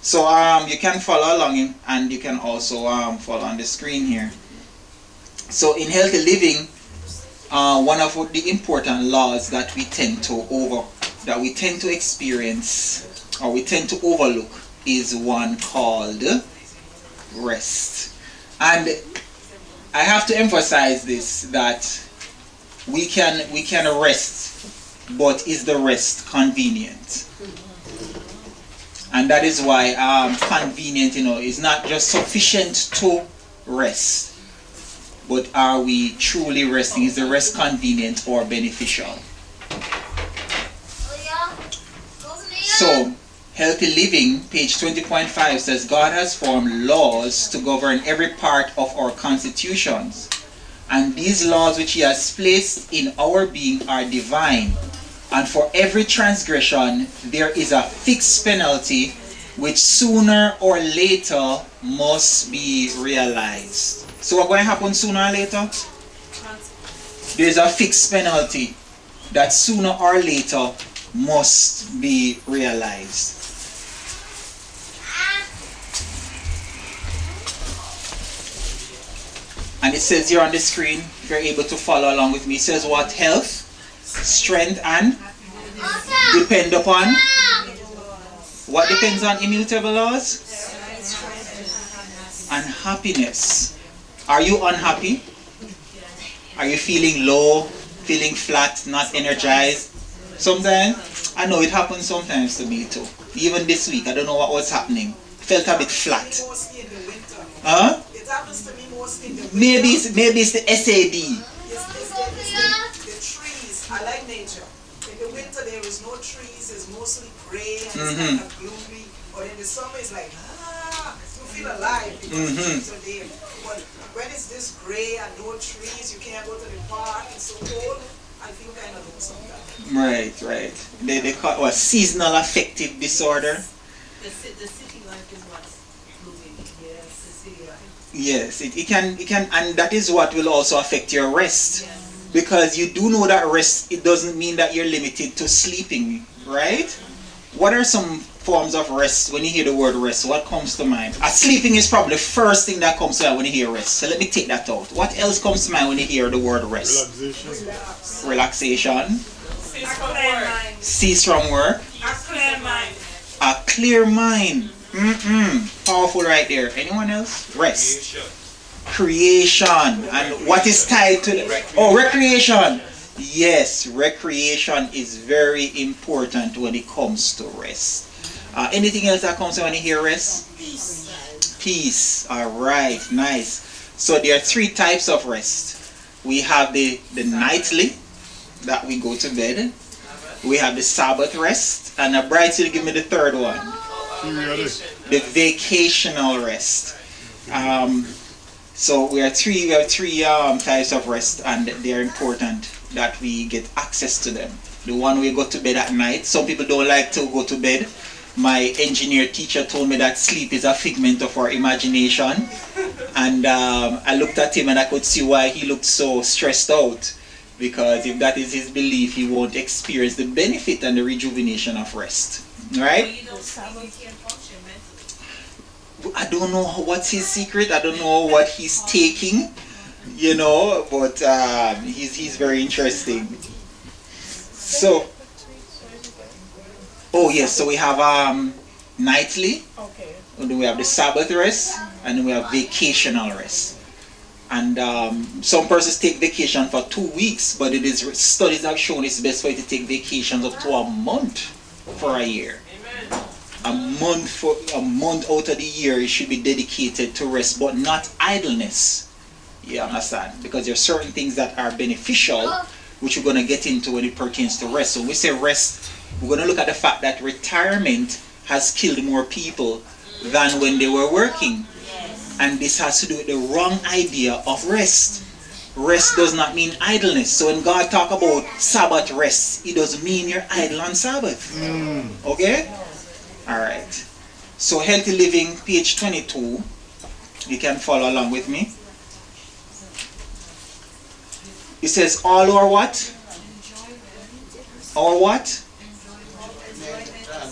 So you can follow along and you can also follow on the screen here. So in healthy living, one of the important laws that we tend to experience or we tend to overlook is one called rest. And I have to emphasize this, that we can rest, but is the rest convenient? And that is why convenient, is not just sufficient to rest, but are we truly resting? Is the rest convenient or beneficial? So, healthy living, page 20.5 says, God has formed laws to govern every part of our constitutions. And these laws which he has placed in our being are divine. And for every transgression, there is a fixed penalty which sooner or later must be realized. So what's going to happen sooner or later? There's a fixed penalty that sooner or later must be realized. And it says here on the screen, if you're able to follow along with me, it says what? Health, strength, and depend upon. What depends on immutable laws? And happiness. Are you unhappy? Are you feeling low, feeling flat, not energized? Sometimes, I know it happens sometimes to me too. Even this week, I don't know what was happening. Felt a bit flat. Huh? It happens to me mostly in the winter. Maybe it's the S.D.A. The trees. I like nature. In the winter there is no trees. It's mostly gray and it's kind of gloomy. But in the summer it's like, you feel alive because the trees are there. But when it's this gray and no trees, you can't go to the park. It's so cold. I feel kind of low sometimes. Right. They call it seasonal affective disorder. The city life is what's moving. Yes, the city life. Yes, it can, and that is what will also affect your rest. Yes. Because you do know that rest, it doesn't mean that you're limited to sleeping, right? What are some forms of rest? When you hear the word rest, what comes to mind? Sleeping is probably the first thing that comes to mind when you hear rest. So let me take that out. What else comes to mind when you hear the word rest? Relaxation. Cease from work. A clear mind. A clear mind. Powerful right there. Anyone else? Rest. Creation. And what is tied to that? Oh, recreation. Yes, recreation is very important when it comes to rest. Anything else that comes when you hear rest? Peace. Alright, nice. So there are three types of rest. We have the nightly, that we go to bed. We have the Sabbath rest, and Bright will give me the third one. The vacational rest. So we have three types of rest, and they are important that we get access to them. The one we go to bed at night. Some people don't like to go to bed. My engineer teacher told me that sleep is a figment of our imagination, and I looked at him and I could see why he looked so stressed out, because if that is his belief, he won't experience the benefit and the rejuvenation of rest. Right? I don't know what's his secret. I don't know what he's taking, but he's very interesting. So, oh yes, so we have nightly, and then we have the Sabbath rest, and then we have vacational rest. And some persons take vacation for 2 weeks, but studies have shown it's best for you to take vacations up to a month for a year. A month out of the year it should be dedicated to rest, but not idleness. You understand? Because there are certain things that are beneficial, which we're going to get into when it pertains to rest. So when we say rest, we're going to look at the fact that retirement has killed more people than when they were working. And this has to do with the wrong idea of rest. Rest does not mean idleness. So when God talk about Sabbath rest, it doesn't mean you're idle on Sabbath. Okay? Alright. So healthy living, page 22. You can follow along with me. It says all or what? Or what?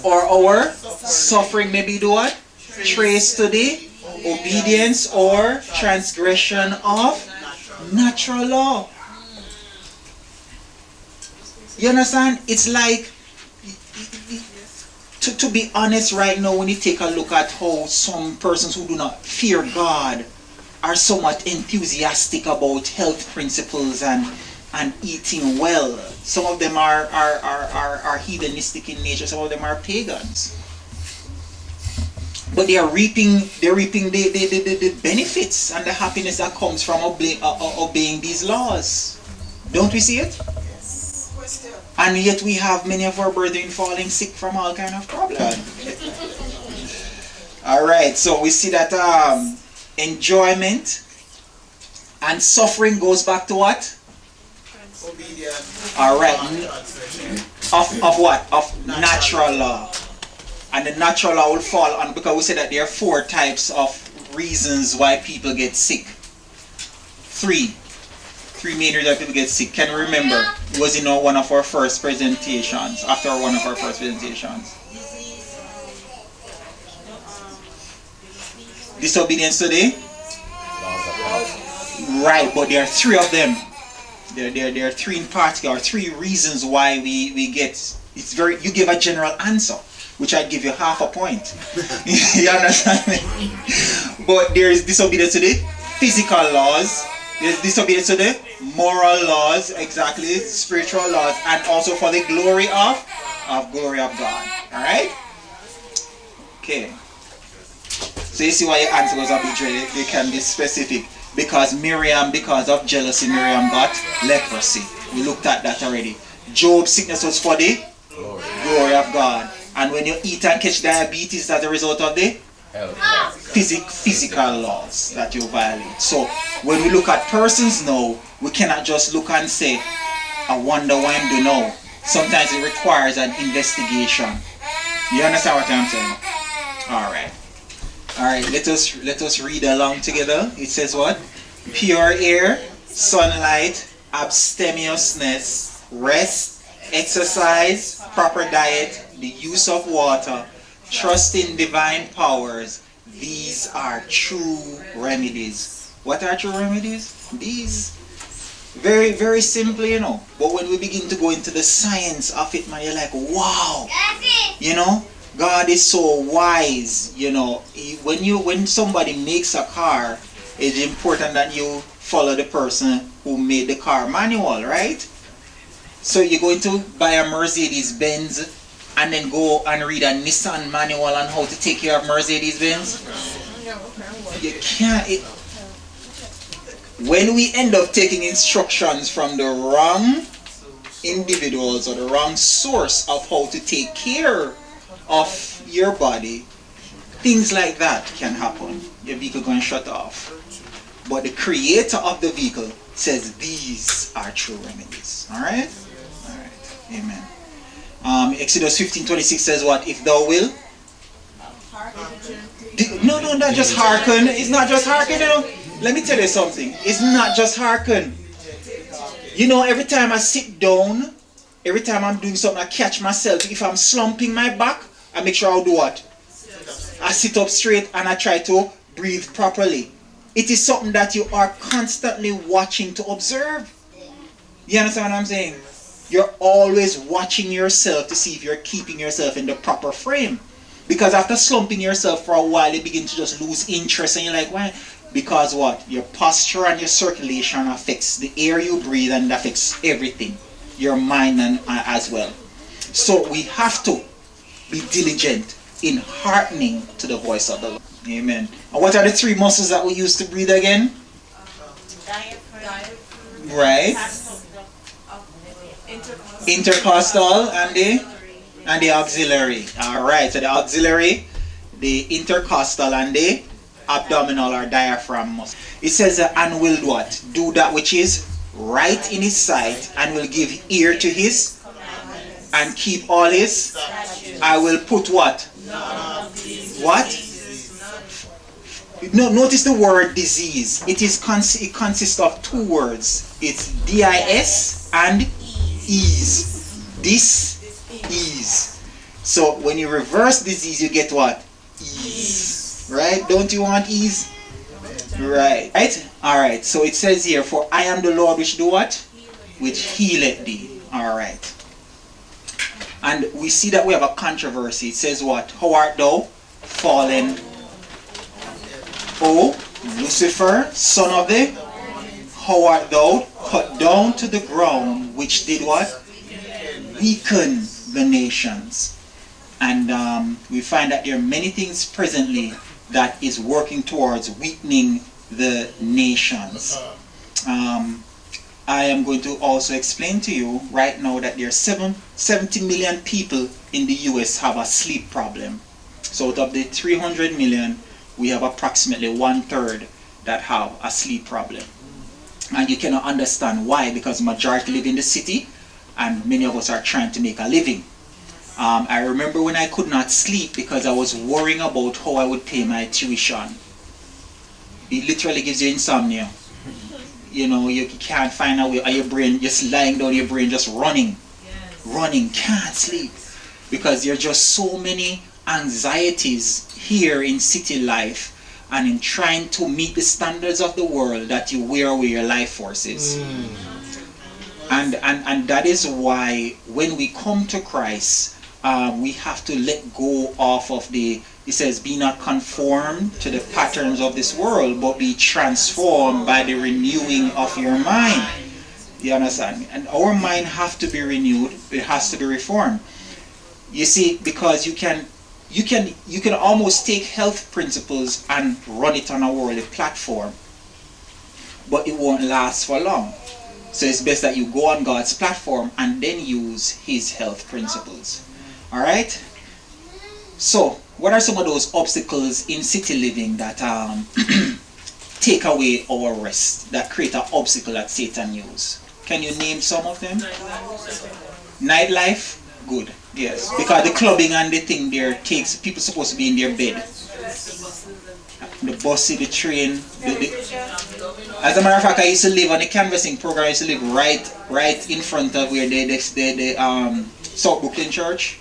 Or our suffering maybe do what? trace to the obedience or transgression of natural law. You understand? It's like, to be honest right now, when you take a look at how some persons who do not fear God are somewhat enthusiastic about health principles and eating well. Some of them are heathenistic in nature, some of them are pagans. But they are reaping the benefits and the happiness that comes from obeying these laws. Don't we see it? And yet we have many of our brethren falling sick from all kind of problems. Alright, so we see that enjoyment and suffering goes back to what? Alright. Of what? Of natural law. And the natural law will fall on, because we said that there are 4 types of reasons why people get sick. 3 main reasons why people get sick. Can you remember? It was in one of our first presentations, after one of our first presentations. Disobedience to the? Right, but there are 3 of them. There are 3 in particular, 3 reasons why we get, it's very, you give a general answer, which I'd give you half a point. You understand me? But there is disobedience to the physical laws, there's disobedience to the moral laws, exactly, spiritual laws, and also for the glory of God. Alright? Okay. So you see why your answer was a bit dreaded. They can be specific. Because Miriam, because of jealousy, Miriam got leprosy. We looked at that already. Job's sickness was for the glory of God. And when you eat and catch diabetes, that's a result of the physical laws that you violate. So when we look at persons now, we cannot just look and say, I wonder why I'm doing now. Sometimes it requires an investigation. You understand what I'm saying? Alright. Alright, let us read along together. It says what? Pure air, sunlight, abstemiousness, rest, exercise, proper diet, the use of water, trust in divine powers. These are true remedies. What are true remedies? These. Very, very simple, you know. But when we begin to go into the science of it, man, you're like, wow. You know? God is so wise, you know. When somebody makes a car, it's important that you follow the person who made the car manual, right? So you're going to buy a Mercedes-Benz and then go and read a Nissan manual on how to take care of Mercedes-Benz? You can't. When we end up taking instructions from the wrong individuals or the wrong source of how to take care of your body, things like that can happen. Your vehicle going to shut off. But the creator of the vehicle says these are true remedies. Alright? Alright. Amen. Exodus 15:26 says what? If thou will. No, not just hearken. It's not just hearken, you know. Let me tell you something. It's not just hearken. You know, every time I sit down, every time I'm doing something, I catch myself. If I'm slumping my back, I make sure I'll do what? I sit up straight and I try to breathe properly. It is something that you are constantly watching to observe. You understand what I'm saying? You're always watching yourself to see if you're keeping yourself in the proper frame. Because after slumping yourself for a while, you begin to just lose interest and you're like, why? Because what? Your posture and your circulation affects the air you breathe and affects everything. Your mind and as well. So we have to be diligent in hearkening to the voice of the Lord. Amen. And what are the 3 muscles that we use to breathe again? Right. Intercostal and the auxiliary. Alright, so the auxiliary, the intercostal and the abdominal or diaphragm muscle. It says and will what? Do that which is right in his sight, and will give ear to his and keep all his. I will put what? What? No, notice the word disease. It consists of 2 words. It's dis and ease. This ease. So when you reverse disease, you get what? Ease. Right? Don't you want ease? Right. Right? Alright. So it says here, for I am the Lord which do what? Which healeth thee. Alright. And we see that we have a controversy. It says what? How art thou fallen, O Lucifer, son of the? How art thou cut down to the ground, which did what? Weaken the nations. And we find that there are many things presently that is working towards weakening the nations. I am going to also explain to you right now that there are 70 million people in the US have a sleep problem. So out of the 300 million, we have approximately 1/3 that have a sleep problem. And you cannot understand why, because majority live in the city and many of us are trying to make a living. I remember when I could not sleep because I was worrying about how I would pay my tuition. It literally gives you insomnia. You know, you can't find a way, or your brain just lying down, your brain just running, can't sleep. Because there are just so many anxieties here in city life and in trying to meet the standards of the world that you wear away your life forces. And that is why when we come to Christ, we have to let go off of the, it says, be not conformed to the patterns of this world, but be transformed by the renewing of your mind. You understand? And our mind have to be renewed. It has to be reformed. You see, because you can almost take health principles and run it on a worldly platform, but it won't last for long. So it's best that you go on God's platform and then use His health principles. Alright? So, what are some of those obstacles in city living that take away our rest, that create an obstacle that Satan uses? Can you name some of them? Nightlife? Good. Yes. Because the clubbing and the thing there takes people supposed to be in their bed. The bus, the train. As a matter of fact, I used to live on the canvassing program. I used to live right in front of where the South Brooklyn Church,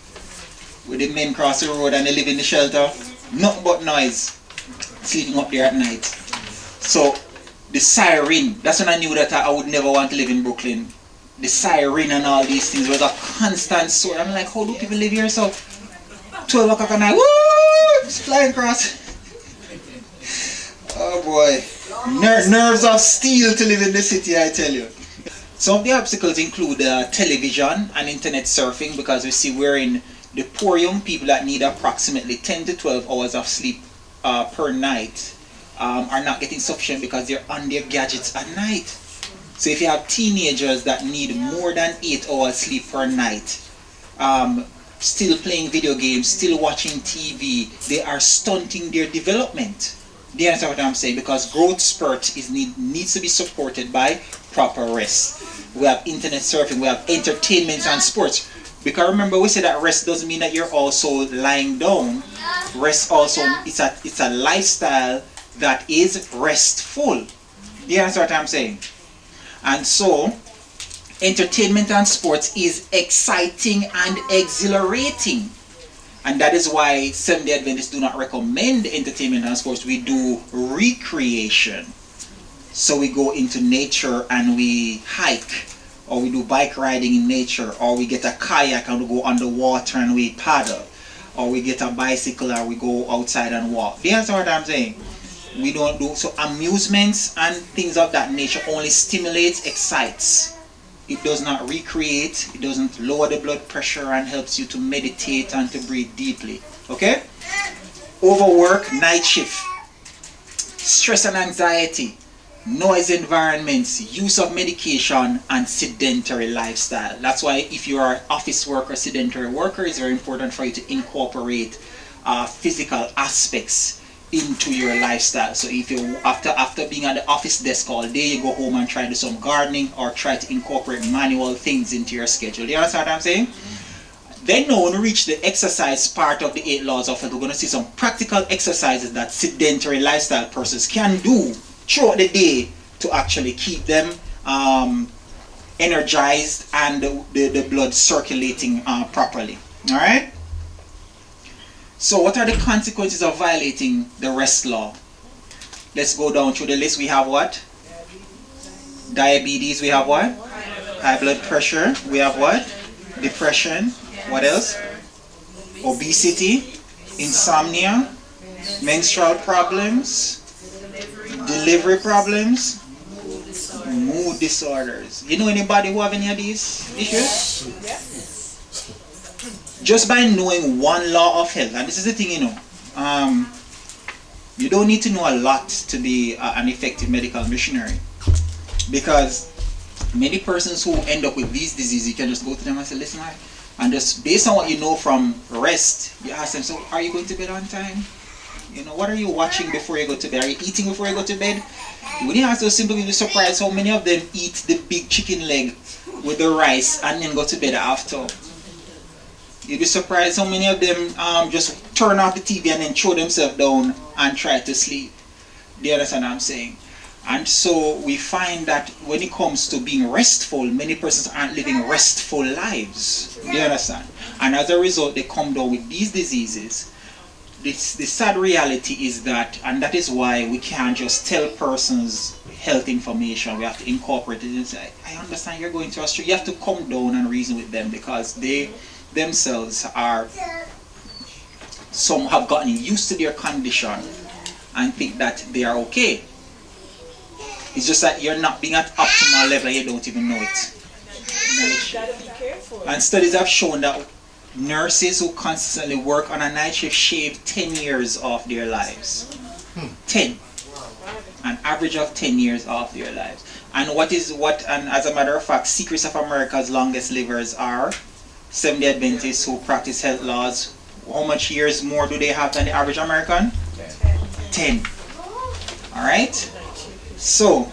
where the men cross the road and they live in the shelter. Nothing but noise. Sleeping up there at night. So the siren, that's when I knew that I would never want to live in Brooklyn. The siren and all these things was a constant source. I'm like, how do people live here? So 12 o'clock at night, woo! Just flying across. Oh boy. Nerves of steel to live in the city, I tell you. Some of the obstacles include television and internet surfing, because we see we're in the poor young people that need approximately 10 to 12 hours of sleep per night are not getting sufficient because they're on their gadgets at night. So if you have teenagers that need more than 8 hours sleep per night, still playing video games, still watching TV, they are stunting their development. Do you understand what I'm saying? Because growth spurt needs to be supported by proper rest. We have internet surfing, we have entertainment and sports. Because remember, we said that rest doesn't mean that you're also lying down. Rest also, it's a lifestyle that is restful. Do you understand what I'm saying? And so, entertainment and sports is exciting and exhilarating. And that is why Seventh-day Adventists do not recommend entertainment and sports. We do recreation. So we go into nature and we hike, or we do bike riding in nature, or we get a kayak and we go underwater and we paddle, or we get a bicycle and we go outside and walk. Do you understand what I'm saying? We don't do, so amusements and things of that nature only stimulates, excites. It does not recreate, it doesn't lower the blood pressure and helps you to meditate and to breathe deeply. Okay? Overwork, night shift, stress and anxiety, noise environments, use of medication, and sedentary lifestyle. That's why if you are an office worker, sedentary worker, it's very important for you to incorporate physical aspects into your lifestyle. So if you after being at the office desk all day, you go home and try to do some gardening or try to incorporate manual things into your schedule. Do you understand what I'm saying? Then now when we reach the exercise part of the 8 laws of health, we're going to see some practical exercises that sedentary lifestyle persons can do throughout the day to actually keep them energized and the blood circulating properly. Alright? So what are the consequences of violating the rest law? Let's go down through the list. We have what? Diabetes. We have what? High blood pressure. We have what? Depression. What else? Obesity. Insomnia. Menstrual problems. Delivery problems. Mood disorders. You know anybody who have any of these issues? Just by knowing one law of health, and this is the thing, you don't need to know a lot to be an effective medical missionary, because many persons who end up with these diseases, you can just go to them and say, listen, and just based on what you know from rest, you ask them, so are you going to bed on time? What are you watching before you go to bed? Are you eating before you go to bed? When you ask those simple, you'll be surprised how many of them eat the big chicken leg with the rice and then go to bed after. You'll be surprised how many of them just turn off the TV and then throw themselves down and try to sleep. Do you understand what I'm saying? And so we find that when it comes to being restful, many persons aren't living restful lives. Do you understand? And as a result, they come down with these diseases. The sad reality is that, and that is why we can't just tell persons health information. We have to incorporate it and say, I understand you're going to Australia. You have to come down and reason with them, because they themselves some have gotten used to their condition and think that they are okay. It's just that you're not being at optimal level and you don't even know it. And studies have shown that nurses who consistently work on a night shift shave 10 years off their lives. 10. An average of 10 years off their lives. And and as a matter of fact, secrets of America's longest livers are Seventh-day Adventists who practice health laws. How much years more do they have than the average American? 10. Alright? So,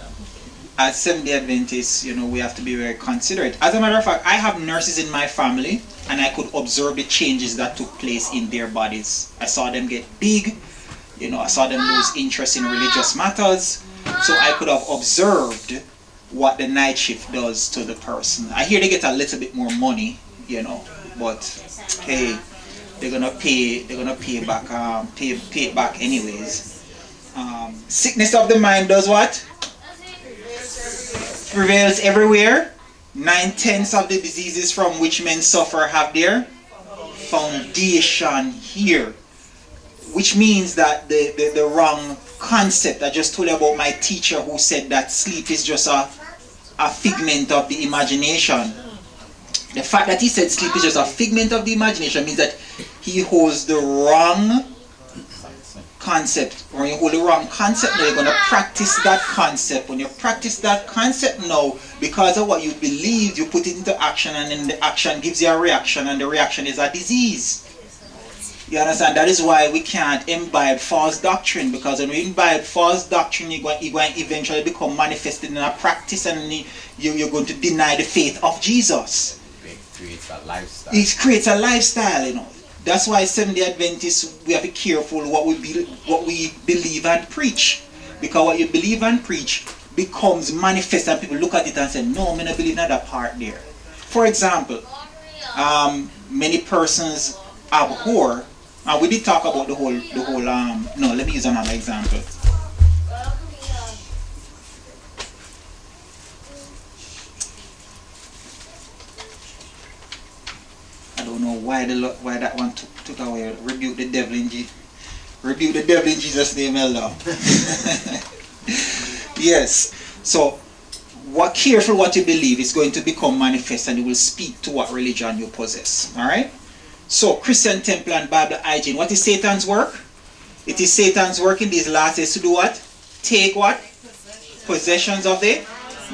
as Seventh-day Adventists, we have to be very considerate. As a matter of fact, I have nurses in my family, and I could observe the changes that took place in their bodies. I saw them get big, I saw them lose interest in religious matters, so I could have observed what the night shift does to the person. I hear they get a little bit more money, but hey, they're gonna pay it back anyways. Sickness of the mind does what? Prevails everywhere. 9/10 of the diseases from which men suffer have their foundation here. Which means that the wrong concept. I just told you about my teacher who said that sleep is just a figment of the imagination. The fact that he said sleep is just a figment of the imagination means that he holds the wrong concept. When you hold the wrong concept now, you're going to practice that concept. When you practice that concept now, because of what you believe, you put it into action, and then the action gives you a reaction, and the reaction is a disease. You understand? That is why we can't imbibe false doctrine, because when we imbibe false doctrine, you're going to eventually become manifested in a practice, and you're going to deny the faith of Jesus. It creates a lifestyle. It creates a lifestyle, That's why Seventh-day Adventists, we have to be careful what we believe and preach. Because what you believe and preach becomes manifest, and people look at it and say, no, I'm not believing in that part there. For example, many persons abhor, and we did talk about the whole no, let me use another example. I don't know why that one took away. Rebuke the devil in Jesus' name, Elder. Yes. So, careful what you believe is going to become manifest, and it will speak to what religion you possess. Alright? So, Christian temple and Bible hygiene. What is Satan's work? It is Satan's work in these last days to do what? Take what? Possessions of the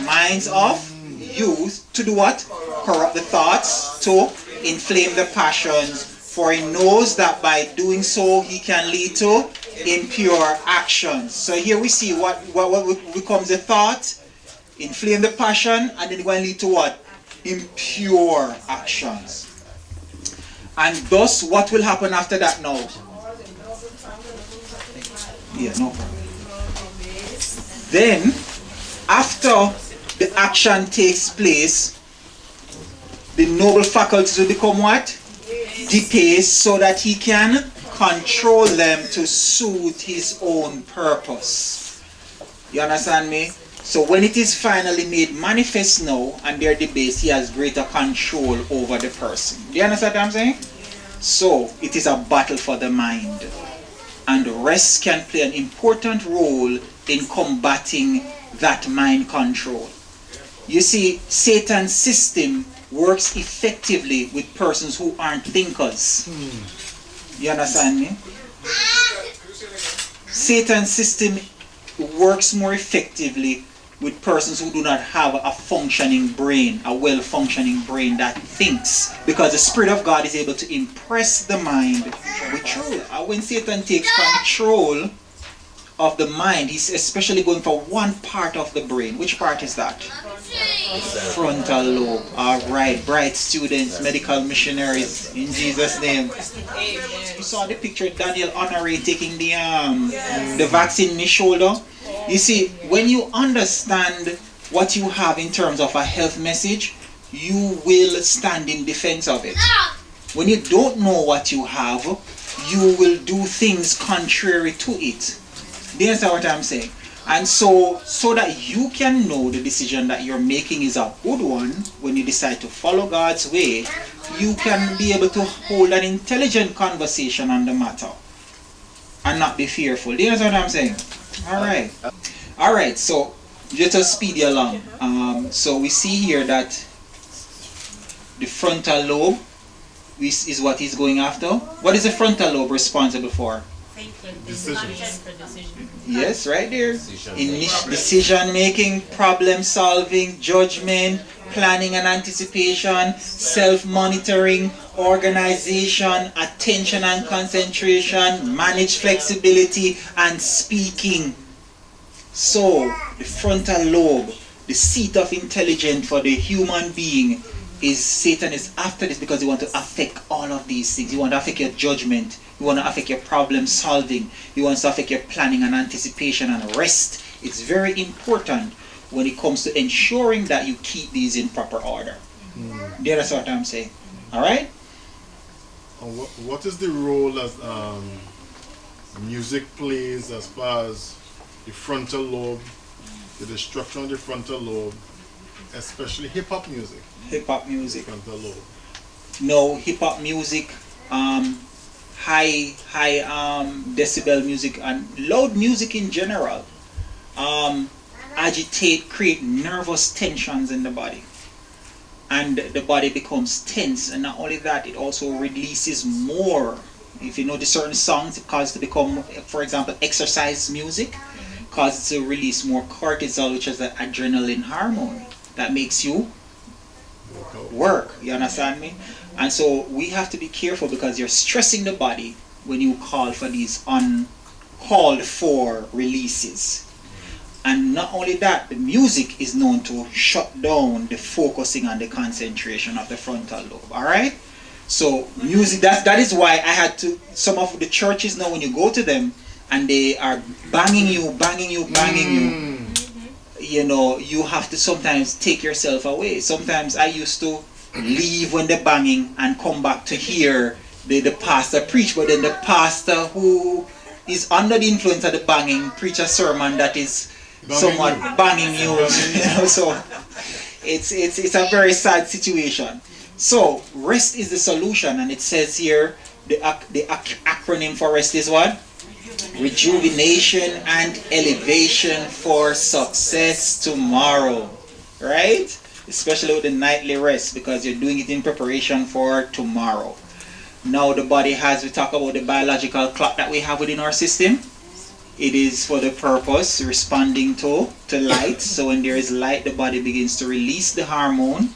minds of youth. To do what? Corrupt the thoughts. To inflame the passions, for he knows that by doing so he can lead to impure actions. So here we see what becomes a thought, inflame the passion, and then going to lead to what? Impure actions. And thus, what will happen after that now? Yeah, no problem. Then, after the action takes place, the noble faculties will become what? Debased, so that he can control them to suit his own purpose. You understand me? So when it is finally made manifest now and they're debased, he has greater control over the person. Do you understand what I'm saying? So it is a battle for the mind. And rest can play an important role in combating that mind control. You see, Satan's system works effectively with persons who aren't thinkers. You understand me? Satan's system works more effectively with persons who do not have a functioning brain, a well-functioning brain that thinks. Because the Spirit of God is able to impress the mind with truth. And when Satan takes control of the mind, he's especially going for one part of the brain. Which part is that? Frontal lobe. Alright, bright students, medical missionaries, in Jesus' name. You saw the picture, Daniel Honoré taking the vaccine in his shoulder. You see, when you understand what you have in terms of a health message, you will stand in defense of it. When you don't know what you have, you will do things contrary to it. Do you understand what I'm saying? And so that you can know the decision that you're making is a good one, when you decide to follow God's way, you can be able to hold an intelligent conversation on the matter and not be fearful. Do you understand what I'm saying? Alright, so just to speed you along. So we see here that the frontal lobe is what he's going after. What is the frontal lobe responsible for? Yes, right there. Decision making, problem solving, judgment, planning and anticipation, self-monitoring, organization, attention and concentration, manage flexibility, and speaking. So, the frontal lobe, the seat of intelligence for the human being, is Satan is after this because he wants to affect all of these things. He wants to affect your judgment. He wants to affect your problem solving. He wants to affect your planning and anticipation and rest. It's very important when it comes to ensuring that you keep these in proper order. That's what I'm saying. Alright? What is the role that music plays as far as the frontal lobe, the destruction of the frontal lobe, especially hip-hop music? Hip-hop music. Frontal lobe. No, hip-hop music, high decibel music and loud music in general create nervous tensions in the body, and the body becomes tense. And not only that, it also releases more. If you notice certain songs, it causes to become, for example, exercise music causes to release more cortisol, which is the adrenaline hormone that makes you work. You understand me? And so we have to be careful, because you're stressing the body when you call for these uncalled for releases. And not only that, the music is known to shut down the focusing and the concentration of the frontal lobe. Alright? So music, that is why I had to, some of the churches now, when you go to them and they are banging you, you know, you have to sometimes take yourself away. Sometimes I used to leave when they're banging and come back to hear the pastor preach, but then the pastor who is under the influence of the banging preach a sermon that is somewhat banging you. You know, so it's a very sad situation. So rest is the solution, and it says here the acronym for rest is what? Rejuvenation and elevation for success tomorrow. Right? Especially with the nightly rest, because you're doing it in preparation for tomorrow. Now the body has, we talk about the biological clock that we have within our system. It is for the purpose responding to light. So when there is light, the body begins to release the hormone.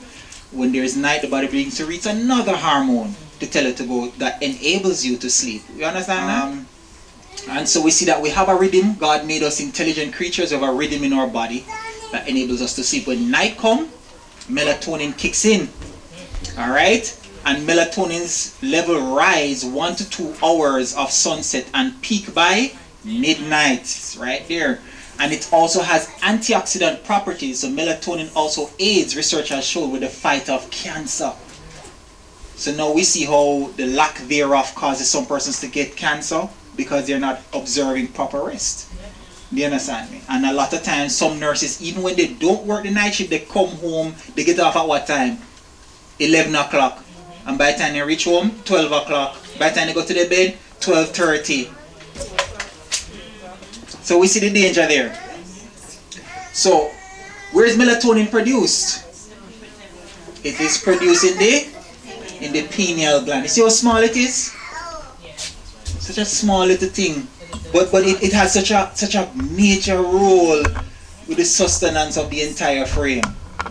When there is night, the body begins to release another hormone to tell it to go, that enables you to sleep. You understand that? And so we see that we have a rhythm. God made us intelligent creatures. We have a rhythm in our body that enables us to sleep. When night comes, melatonin kicks in. Alright? And melatonin's level rise 1 to 2 hours of sunset and peak by midnight. It's right there. And it also has antioxidant properties. So melatonin also aids, research has shown, with the fight of cancer. So now we see how the lack thereof causes some persons to get cancer because they're not observing proper rest. Do you understand me? And a lot of times some nurses, even when they don't work the night shift, they come home, they get off at what time? 11 o'clock. And by the time they reach home, 12 o'clock. By the time they go to their bed, 12:30. So we see the danger there. So, where is melatonin produced? It is produced in the pineal gland. You see how small it is? Such a small little thing. But it has such a major role with the sustenance of the entire frame.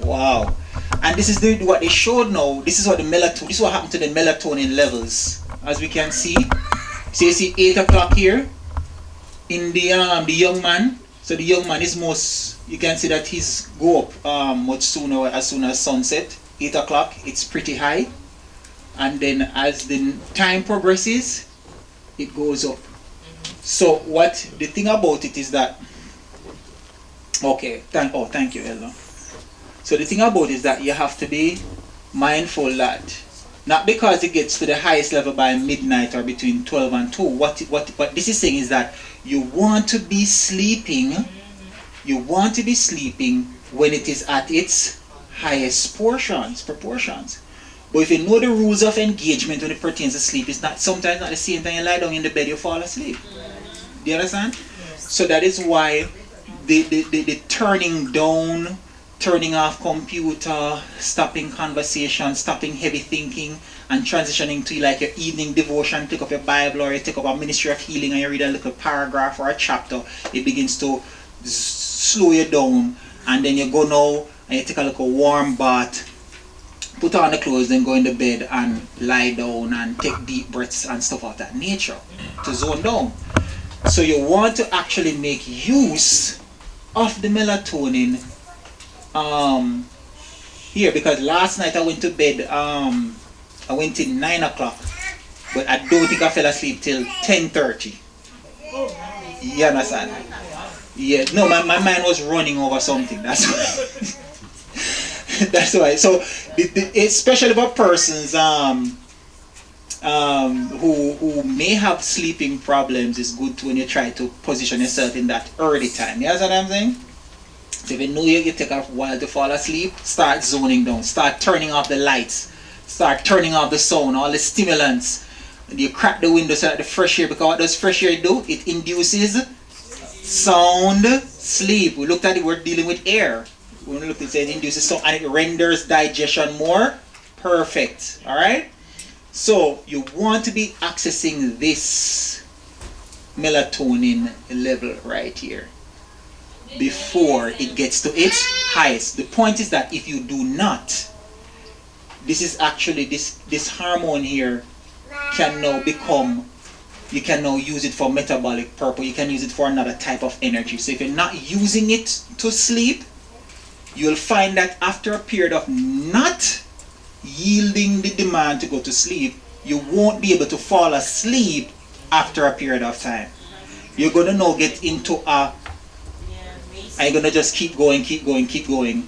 Wow. And this is what they showed now. This is what happened to the melatonin levels. As we can see. So you see 8 o'clock here in the young man. So the young man is you can see that he's go up much sooner as soon as sunset. 8 o'clock, it's pretty high. And then as the time progresses, it goes up. So the thing about it is that, okay, thank you, Ella. So the thing about it is that you have to be mindful that, not because it gets to the highest level by midnight or between 12 and 2, what this is saying is that you want to be sleeping when it is at its highest proportions. But if you know the rules of engagement when it pertains to sleep, it's sometimes not the same time you lie down in the bed, you fall asleep. Do you understand? So that is why the turning down, turning off computer, stopping conversation, stopping heavy thinking, and transitioning to like your evening devotion, pick up your Bible or you take up a ministry of healing and you read a little paragraph or a chapter, it begins to slow you down. And then you go now and you take a little warm bath, put on the clothes, then go in the bed and lie down and take deep breaths and stuff of that nature to zone down. So you want to actually make use of the melatonin here, because last night I went to bed, I went in 9 o'clock, but I don't think I fell asleep till 10:30. You understand? Yeah, no, my mind was running over something, that's why. That's why. So, especially for persons who may have sleeping problems, it's good to when you try to position yourself in that early time. You understand what I'm saying? So if you know you take a while to fall asleep, start zoning down. Start turning off the lights. Start turning off the sound, all the stimulants. And you crack the window so that the fresh air, because what does fresh air do? It induces sound sleep. We looked at it, we're dealing with air. When we looked at it, induces sound and it renders digestion more perfect. Alright? So you want to be accessing this melatonin level right here before it gets to its highest. The point is that if you do not, this is actually this hormone here can now become, you can now use it for metabolic purpose, you can use it for another type of energy. So if you're not using it to sleep, you'll find that after a period of not yielding the demand to go to sleep, you won't be able to fall asleep after a period of time. You're going to now get into and you're going to just keep going.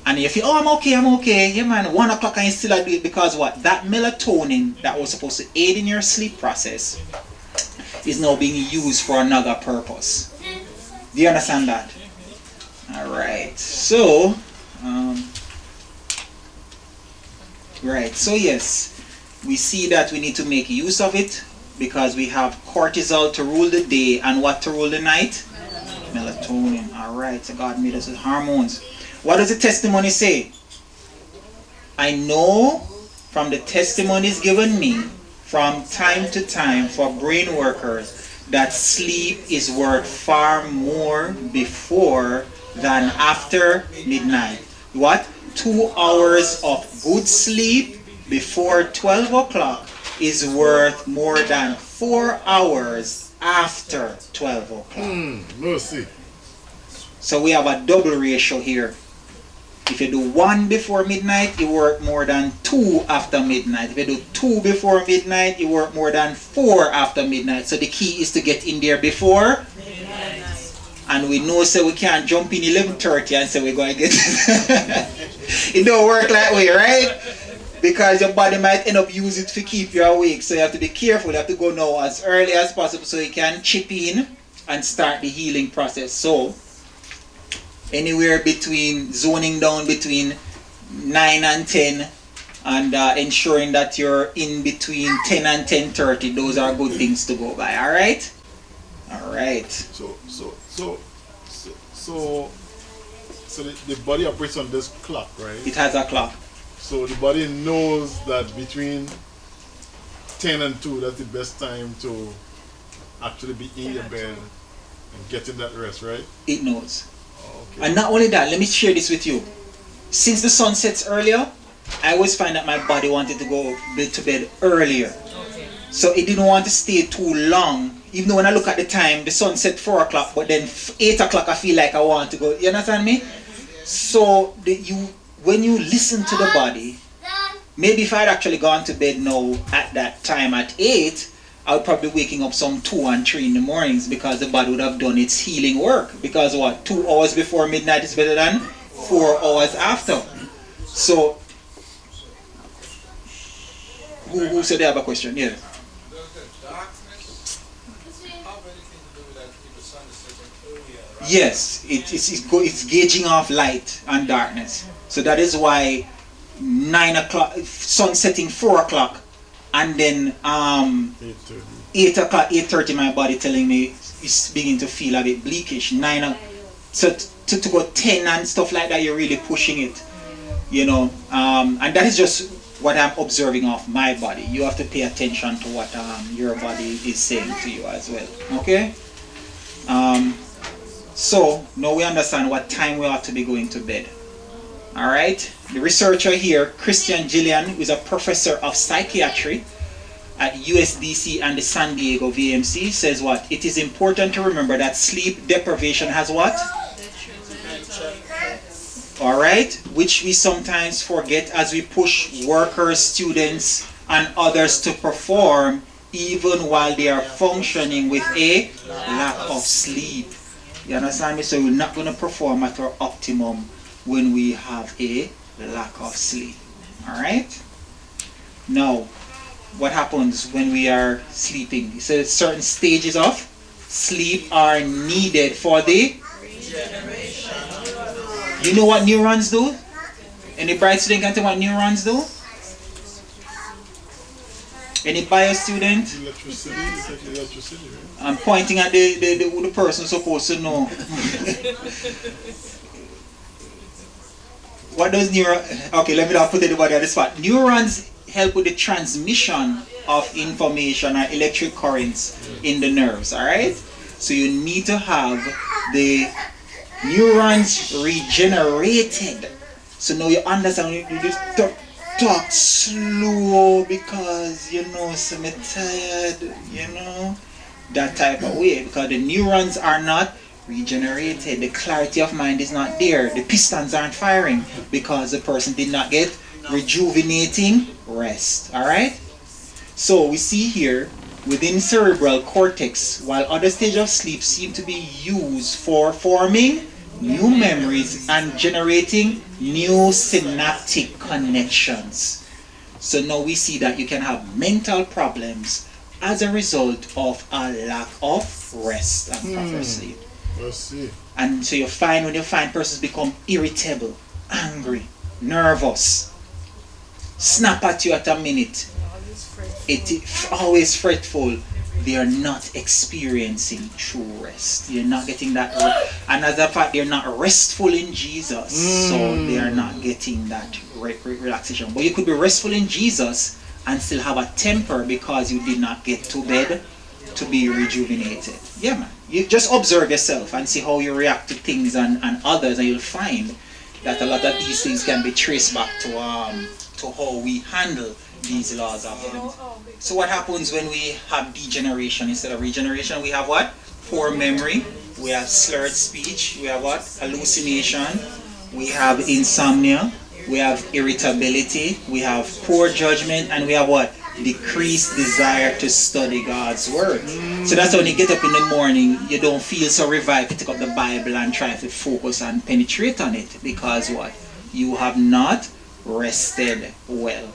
And you feel, oh, I'm okay. Yeah, man, 1 o'clock and you still do it because what? That melatonin that was supposed to aid in your sleep process is now being used for another purpose. Do you understand that? Alright, so, so yes, we see that we need to make use of it because we have cortisol to rule the day and what to rule the night? Melatonin. Alright, so God made us with hormones. What does the testimony say? I know from the testimonies given me from time to time for brain workers that sleep is worth far more before than after midnight. What? 2 hours of good sleep before 12 o'clock is worth more than 4 hours after 12 o'clock. Mercy. So we have a double ratio here. If you do 1 before midnight, you work more than 2 after midnight. If you do 2 before midnight, you work more than 4 after midnight. So the key is to get in there before midnight. And we know so we can't jump in 11:30 and say we're going to get it don't work that way, right? Because your body might end up using it to keep you awake. So you have to be careful. You have to go now as early as possible so you can chip in and start the healing process. So anywhere between zoning down between 9 and 10 and ensuring that you're in between 10 and 10:30, those are good things to go by. Alright? Alright. So the body operates on this clock, right? It has a clock. So the body knows that between 10 and 2, that's the best time to actually be in your bed and getting that rest, right? It knows. Okay. And not only that, let me share this with you. Since the sun sets earlier, I always find that my body wanted to go to bed earlier. Okay. So it didn't want to stay too long. Even though when I look at the time, the sun set 4 o'clock, but then 8 o'clock I feel like I want to go. You understand me? So when you listen to the body, maybe if I'd actually gone to bed now at that time at 8, I would probably be waking up some 2 and 3 in the mornings because the body would have done its healing work. Because what? 2 hours before midnight is better than 4 hours after. So, who said they have a question? Yeah. Yes, it's gauging off light and darkness. So that is why 9 o'clock, sun setting 4 o'clock, and then 8 o'clock, 8:30, my body telling me it's beginning to feel a bit bleakish. 9 so to go 10 and stuff like that, you're really pushing it, you know. And that is just what I'm observing of my body. You have to pay attention to what your body is saying to you as well. Okay. So now we understand what time we ought to be going to bed. Alright, the researcher here, Christian Gillian, who is a professor of psychiatry at USDC and the San Diego VMC, says what? It is important to remember that sleep deprivation has what? Alright, which we sometimes forget as we push workers, students, and others to perform even while they are functioning with a lack of sleep. You understand me? So we're not going to perform at our optimum when we have a lack of sleep. Alright? Now, what happens when we are sleeping? It says certain stages of sleep are needed for the regeneration. You know what neurons do? Any bright student can tell what neurons do? Any bio student? Electricity, it's like electricity, right? I'm pointing at the person supposed to know. What does okay, let me not put anybody on the spot. Neurons help with the transmission of information and electric currents in the nerves, alright? So you need to have the neurons regenerated. So now you understand, you just talk slow because you know so I'm tired, you know, that type of way, because the neurons are not regenerated, the clarity of mind is not there, the pistons aren't firing because the person did not get rejuvenating rest. Alright, so we see here within cerebral cortex, while other stages of sleep seem to be used for forming new memories and generating new synaptic connections. So now we see that you can have mental problems as a result of a lack of rest and proper sleep. Let's see. And so when you find persons become irritable, angry, nervous, snap at you at a minute, always fretful, they are not experiencing true rest. You're not getting that and as a fact, they're not restful in Jesus, so they are not getting that relaxation. But you could be restful in Jesus and still have a temper because you did not get to bed to be rejuvenated. Yeah, man. You just observe yourself and see how you react to things and others, and you'll find that a lot of these things can be traced back to how we handle these laws of heaven. So what happens when we have degeneration instead of regeneration? We have what? Poor memory, we have slurred speech, we have what? Hallucination, we have insomnia, we have irritability, we have poor judgment, and we have what? Decreased desire to study God's word. So that's when you get up in the morning, you don't feel so revived to take up the Bible and try to focus and penetrate on it, because what? You have not rested well.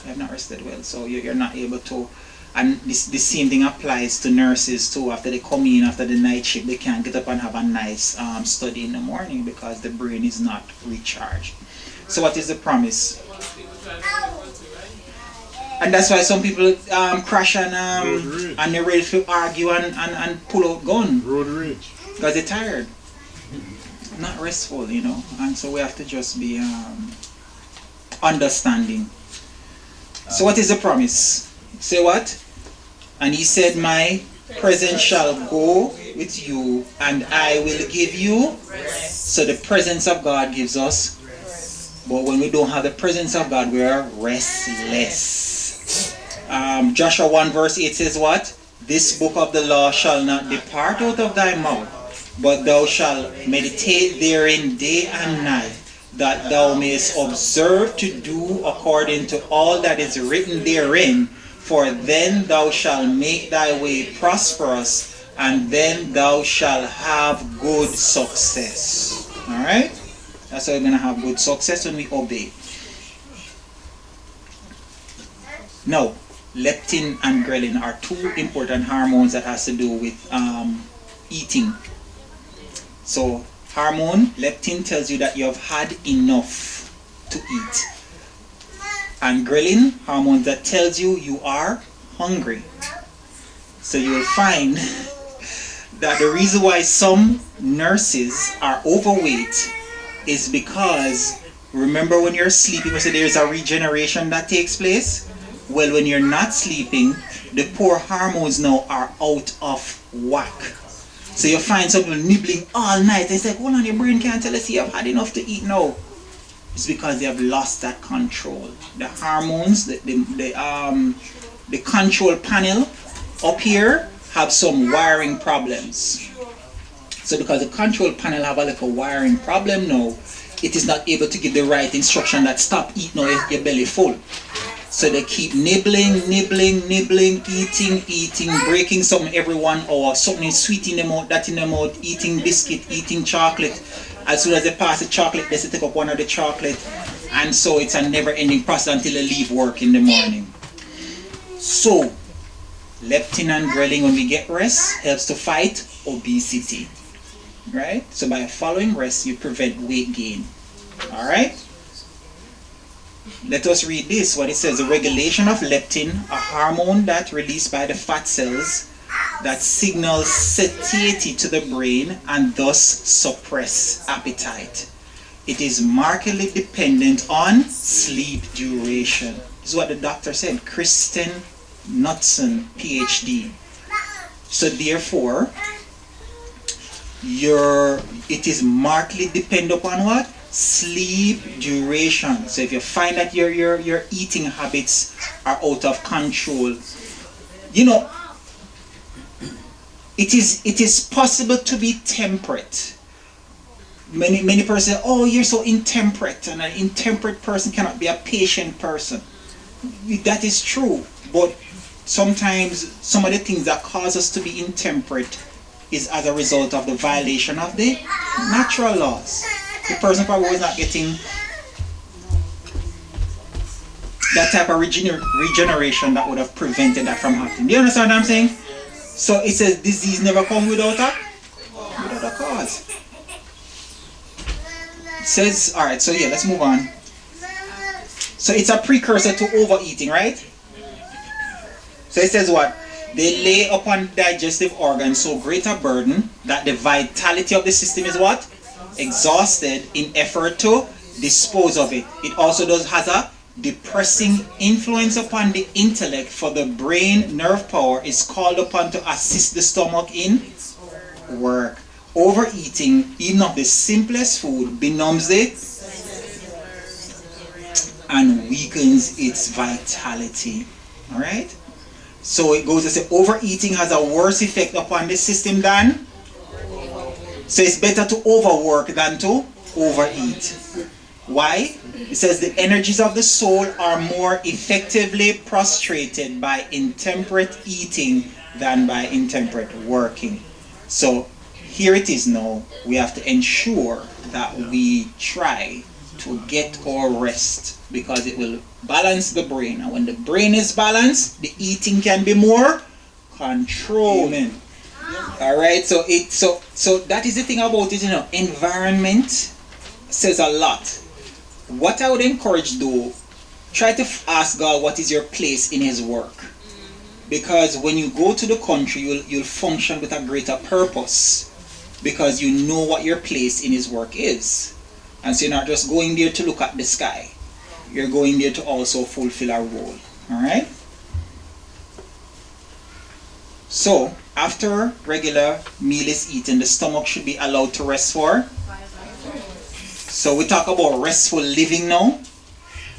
You have not rested well. So you're not able to. And the same thing applies to nurses too. After they come in after the night shift, they can't get up and have a nice study in the morning because the brain is not recharged. So what is the promise? And that's why some people crash and they're ready to argue and pull out gun. Road rage. Because they're tired. Not restful, you know. And so we have to just be understanding. So what is the promise? Say what? And he said, my presence shall go with you and I will give you rest. So the presence of God gives us rest. But when we don't have the presence of God, we are restless. Joshua 1 verse 8 says what? This book of the law shall not depart out of thy mouth, but thou shalt meditate therein day and night, that thou mayest observe to do according to all that is written therein. For then thou shalt make thy way prosperous, and then thou shalt have good success. Alright? That's how we're going to have good success when we obey. Now, leptin and ghrelin are two important hormones that has to do with eating. So, hormone, leptin tells you that you have had enough to eat. And ghrelin, hormone that tells you you are hungry. So you will find that the reason why some nurses are overweight is because, remember when you're sleeping, we said there's a regeneration that takes place? Well, when you're not sleeping, the poor hormones now are out of whack. So you find some people nibbling all night. They say, hold on, your brain can't tell us you have had enough to eat now. It's because they have lost that control. The hormones, the control panel up here have some wiring problems. So because the control panel have a little wiring problem now, it is not able to give the right instruction that stop eating now your belly full. So they keep nibbling, eating, breaking something every 1 hour. Something is sweet in the mouth, that in the mouth, eating biscuit, eating chocolate. As soon as they pass the chocolate, they take up one of the chocolate. And so it's a never-ending process until they leave work in the morning. So, leptin and ghrelin, when we get rest, helps to fight obesity. Right? So by following rest, you prevent weight gain. Alright? Let us read this. What it says, the regulation of leptin, a hormone that released by the fat cells that signals satiety to the brain and thus suppress appetite. It is markedly dependent on sleep duration. This is what the doctor said, Kristen Knudsen, PhD. So therefore, it is markedly dependent upon what? Sleep duration. So if you find that your eating habits are out of control, you know, it is possible to be temperate. Many persons say, oh, you're so intemperate, and an intemperate person cannot be a patient person. That is true, but sometimes some of the things that cause us to be intemperate is as a result of the violation of the natural laws. The person probably was not getting that type of regeneration that would have prevented that from happening. Do you understand what I'm saying? So it says disease never comes without a cause. It says, alright, so yeah, let's move on. So it's a precursor to overeating, right? So it says what? They lay upon digestive organs so great a burden that the vitality of the system is what? Exhausted in effort to dispose of it. It also has a depressing influence upon the intellect, for the brain nerve power is called upon to assist the stomach in work. Overeating, even of the simplest food, benumbs it and weakens its vitality. Alright? So it goes to say overeating has a worse effect upon the system than, so it's better to overwork than to overeat. Why? It says the energies of the soul are more effectively prostrated by intemperate eating than by intemperate working. So here it is now. We have to ensure that we try to get our rest, because it will balance the brain, and when the brain is balanced, the eating can be more controlled. Amen. All right, so that is the thing about it, environment says a lot. What I would encourage, though, try to ask God what is your place in his work, because when you go to the country, you'll function with a greater purpose, because you know what your place in his work is. And so you're not just going there to look at the sky, you're going there to also fulfill a role. All right. So after regular meal is eaten, the stomach should be allowed to rest for. So we talk about restful living now.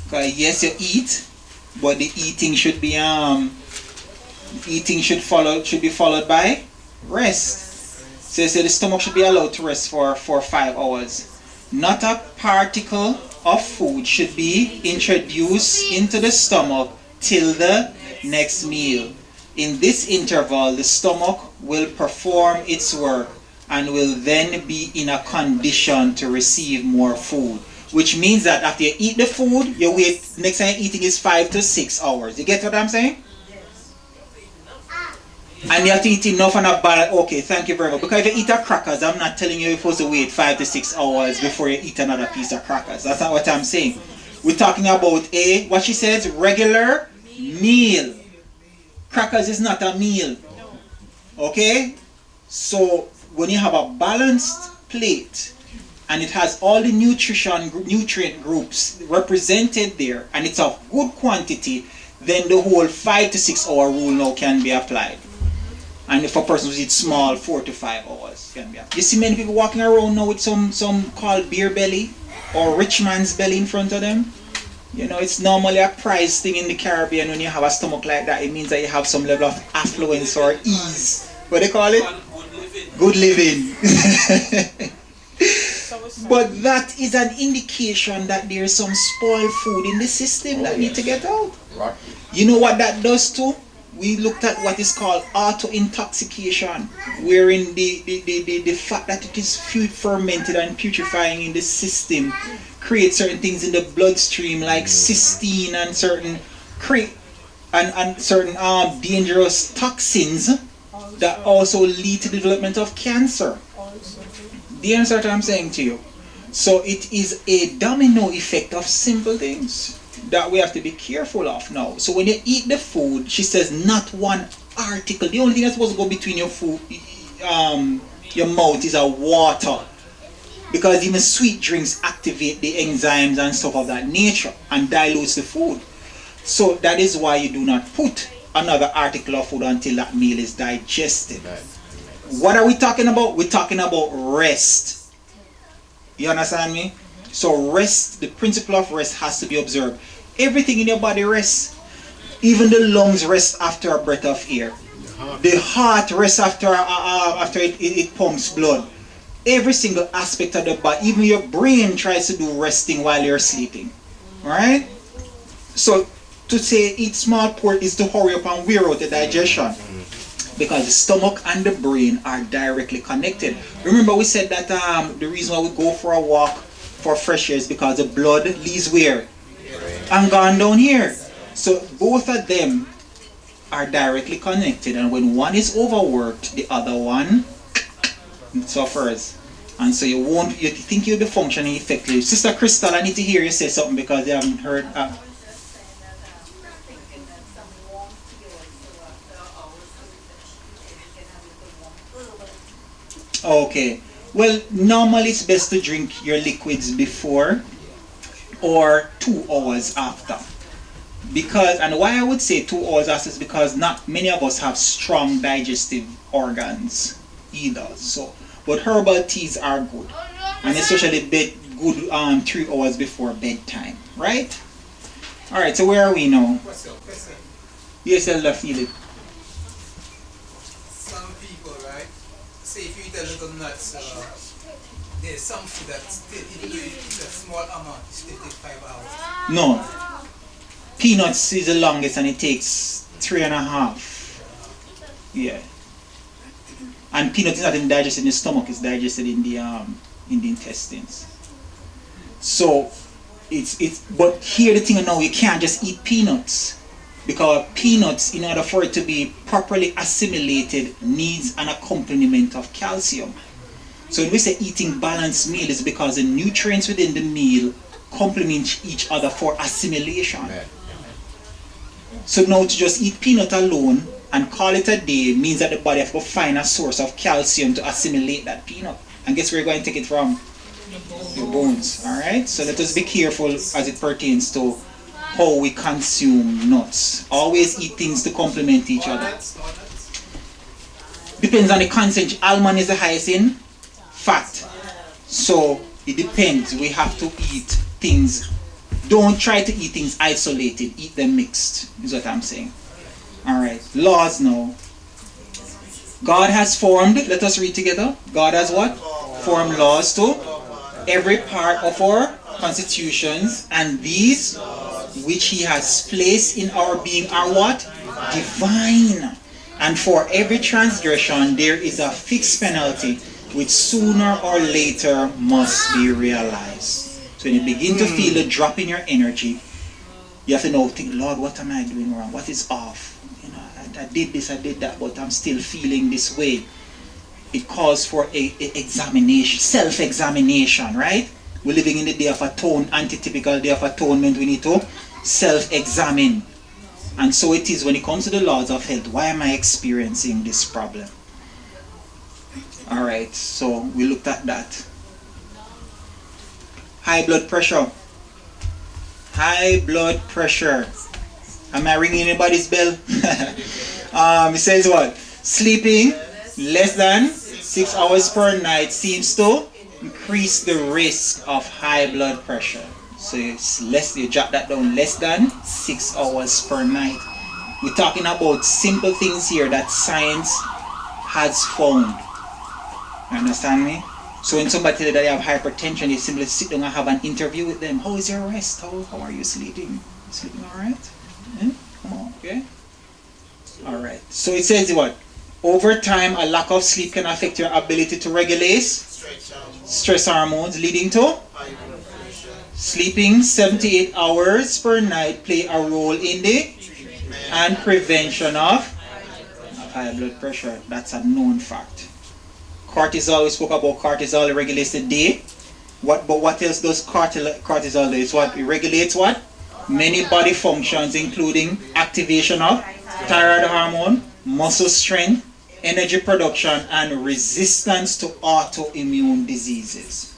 Because yes, you eat, but the eating should be should be followed by rest. So you say the stomach should be allowed to rest for 5 hours. Not a particle of food should be introduced into the stomach till the next meal. In this interval, the stomach will perform its work and will then be in a condition to receive more food. Which means that after you eat the food, your wait next time you're eating is 5 to 6 hours. You get what I'm saying? And you have to eat enough and a balance. Okay, thank you very much. Because if you eat a crackers, I'm not telling you you're supposed to wait 5 to 6 hours before you eat another piece of crackers. That's not what I'm saying. We're talking about what she says, regular meal. Crackers is not a meal. Okay? So when you have a balanced plate and it has all the nutrient groups represented there, and it's of good quantity, then the whole 5 to 6 hour rule now can be applied. And if a person who eats small, 4 to 5 hours can be applied. You see many people walking around now with some called beer belly or rich man's belly in front of them. It's normally a prized thing in the Caribbean. When you have a stomach like that, it means that you have some level of affluence or ease. What do they call it? Good living. But that is an indication that there is some spoiled food in the system that need to get out. Right. You know what that does too? We looked at what is called auto-intoxication, wherein the fact that it is fermented and putrefying in the system creates certain things in the bloodstream like cysteine and certain certain dangerous toxins that also lead to the development of cancer. Do you understand what I'm saying to you? So it is a domino effect of simple things that we have to be careful of now. So when you eat the food, she says not one article. The only thing that's supposed to go between your food, your mouth is a water. Because even sweet drinks activate the enzymes and stuff of that nature and dilutes the food. So that is why you do not put another article of food until that meal is digested. What are we talking about? We're talking about rest. You understand me? So rest, the principle of rest has to be observed. Everything in your body rests. Even the lungs rest after a breath of air. The heart rests after it pumps blood. Every single aspect of the body, even your brain tries to do resting while you're sleeping. Alright? So to say eat small pork is to hurry up and wear out the digestion. Because the stomach and the brain are directly connected. Remember we said that the reason why we go for a walk for fresh air is because the blood leaves where? And gone down here. So both of them are directly connected, and when one is overworked, the other one suffers. And so you think you'll be functioning effectively. Sister Crystal, I need to hear you say something because they haven't heard. Okay. Well, normally it's best to drink your liquids before or 2 hours after. Because, and why I would say 2 hours after is because not many of us have strong digestive organs either. So, but herbal teas are good, and especially good 3 hours before bedtime, right? All right. So where are we now? Yes, Elder Philip. Some people, right? Say if you eat a little nuts, there's some food that still, even though you eat a small amount, it still takes 5 hours. No. Peanuts is the longest, and it takes 3.5. Yeah. And peanut is not even digested in the stomach; it's digested in the intestines. So But here the thing now, you can't just eat peanuts, because peanuts, in order for it to be properly assimilated, needs an accompaniment of calcium. So when we say eating balanced meal, it's because the nutrients within the meal complement each other for assimilation. So now to just eat peanut alone and call it a day means that the body has to find a source of calcium to assimilate that peanut. And guess where you're going to take it from? Your bones. Alright? So let us be careful as it pertains to how we consume nuts. Always eat things to complement each other. Depends on the content. Almond is the highest in fat. So it depends. We have to eat things. Don't try to eat things isolated. Eat them mixed, is what I'm saying. Alright. Laws now. God has formed, let us read together. God has what? Formed laws to every part of our constitutions, and these which he has placed in our being are what? Divine. And for every transgression there is a fixed penalty which sooner or later must be realized. So when you begin to feel the drop in your energy, you have to know, think, Lord, what am I doing wrong? What is off? You know, I did this, I did that, but I'm still feeling this way. It calls for a examination, self-examination, right? We're living in the day of atonement, antitypical day of atonement. We need to self-examine. And so it is when it comes to the laws of health. Why am I experiencing this problem? Alright, so we looked at that. High blood pressure. High blood pressure. Am I ringing anybody's bell? It says what? Sleeping less than 6 hours per night seems to increase the risk of high blood pressure. So it's less, you jot that down, less than 6 hours per night. We're talking about simple things here that science has found. You understand me? So when somebody tells you that they have hypertension, you simply sit down and have an interview with them. How is your rest? How are you sleeping? Sleeping alright? Yeah? Come on, okay? Alright. So it says what? Over time, a lack of sleep can affect your ability to regulate stress hormones, leading to sleeping 78 hours per night play a role in the and prevention of high blood pressure. That's a known fact. Cortisol, we spoke about cortisol, it regulates the day. But what else does cortisol do? It's what? It regulates what? Many body functions, including activation of thyroid hormone, muscle strength, energy production, and resistance to autoimmune diseases.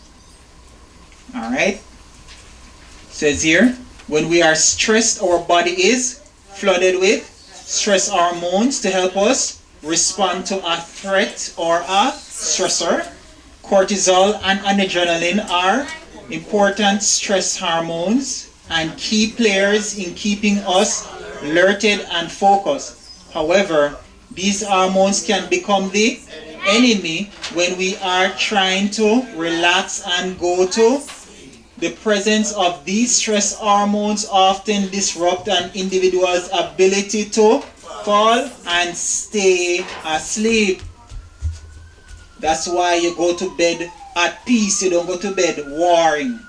Alright? Says here, when we are stressed, our body is flooded with stress hormones to help us respond to a threat or a stressor. Cortisol and adrenaline are important stress hormones and key players in keeping us alerted and focused. However, these hormones can become the enemy when we are trying to relax and go to. The presence of these stress hormones often disrupt an individual's ability to fall and stay asleep. That's why you go to bed at peace, you don't go to bed warring.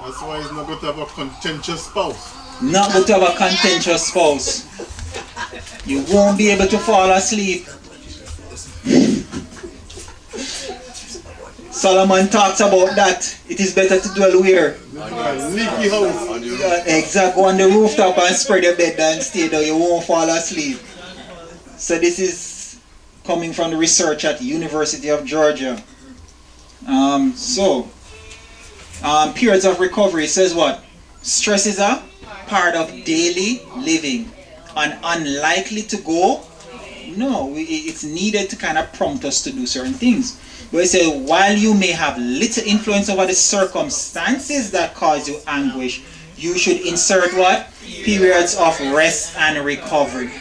That's why it's not good to have a contentious spouse. Not good to have a contentious spouse. You won't be able to fall asleep. Solomon talks about that. It is better to dwell where? Leaky house. Exactly. Go on the rooftop and spread your bed and stay there. You won't fall asleep. So this is coming from the research at the University of Georgia. Periods of recovery says what? Stress is a part of daily living and unlikely to go. No, it's needed to kind of prompt us to do certain things. But it says, while you may have little influence over the circumstances that cause you anguish, you should insert what? Periods of rest and recovery.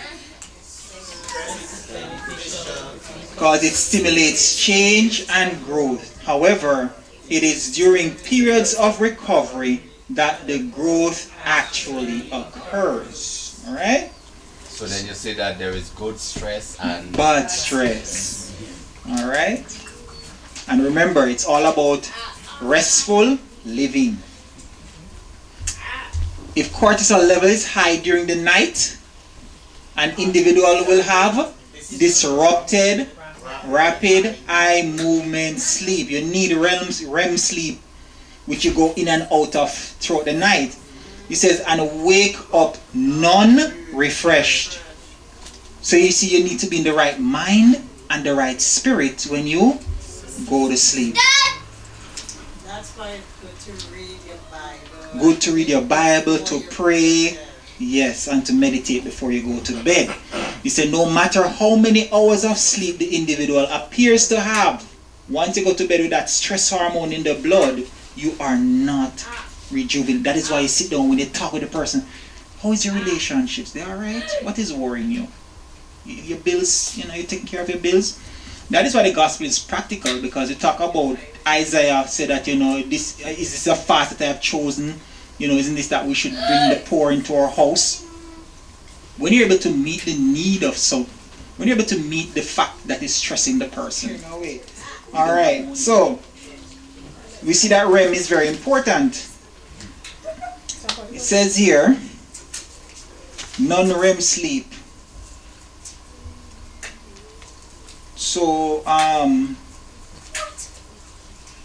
Because it stimulates change and growth. However, it is during periods of recovery that the growth actually occurs. Alright? So then you say that there is good stress and bad stress. Alright? And remember, it's all about restful living. If cortisol level is high during the night, an individual will have disrupted rapid eye movement sleep. You need REM sleep, which you go in and out of throughout the night. He says, and wake up non-refreshed. So you see, you need to be in the right mind and the right spirit when you go to sleep. That's why it's good to read your Bible. Good to read your Bible, to pray, yes, and to meditate before you go to bed. He said, no matter how many hours of sleep the individual appears to have, once you go to bed with that stress hormone in the blood, you are not rejuvenated. That is why you sit down when you talk with a person. How is your relationships? They all right? What is worrying you? Your bills, you take care of your bills. That is why the gospel is practical, because you talk about Isaiah said that, this is a fast that I have chosen. Isn't this that we should bring the poor into our house? When you're able to meet the need of when you're able to meet the fact that is stressing the person. Alright, so we see that REM is very important. It says here, non-REM sleep. So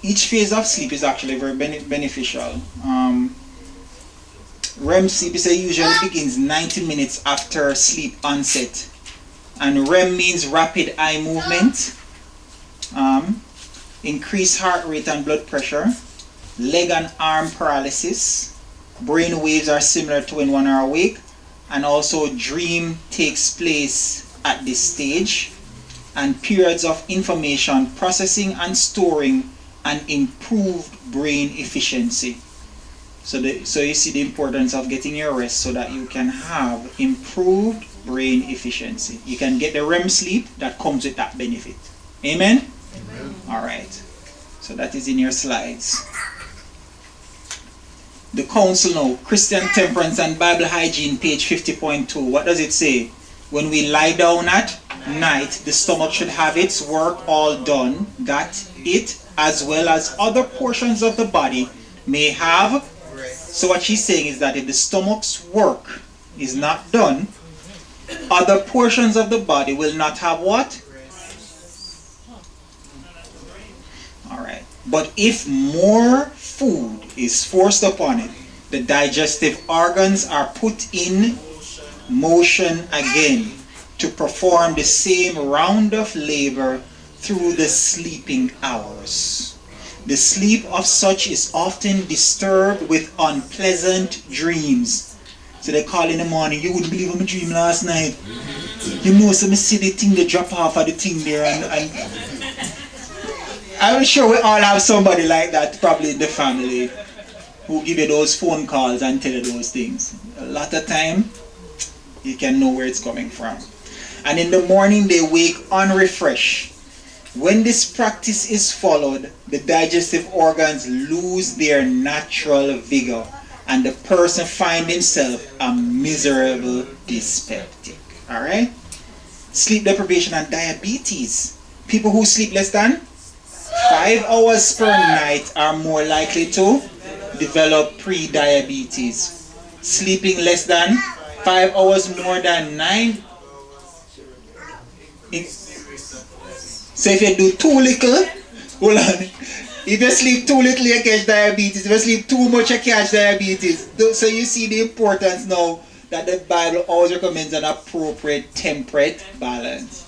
each phase of sleep is actually very beneficial. REM sleep usually begins 90 minutes after sleep onset, and REM means rapid eye movement, increased heart rate and blood pressure, leg and arm paralysis, brain waves are similar to when one are awake, and also dream takes place at this stage, and periods of information processing and storing, and improved brain efficiency. So you see the importance of getting your rest so that you can have improved brain efficiency. You can get the REM sleep that comes with that benefit. Amen? Amen. Alright. So that is in your slides. The counsel now, Christian Temperance and Bible Hygiene, page 50.2. What does it say? When we lie down at night, the stomach should have its work all done, that it, as well as other portions of the body, may have. So what she's saying is that if the stomach's work is not done, other portions of the body will not have what? Alright. But if more food is forced upon it, the digestive organs are put in motion again to perform the same round of labor through the sleeping hours. The sleep of such is often disturbed with unpleasant dreams. So they call in the morning, you wouldn't believe I'm a dream last night. So me see the thing they drop off of the thing there, and I'm sure we all have somebody like that probably in the family who give you those phone calls and tell you those things. A lot of time you can know where it's coming from. And in the morning they wake unrefreshed. When this practice is followed, the digestive organs lose their natural vigor, and the person finds himself a miserable dyspeptic. Alright? Sleep deprivation and diabetes. People who sleep less than 5 hours per night are more likely to develop pre-diabetes. Sleeping less than 5 hours more than 9. So if you do too little, hold on. If you sleep too little, you catch diabetes. If you sleep too much, you catch diabetes. So you see the importance now that the Bible always recommends an appropriate temperate balance.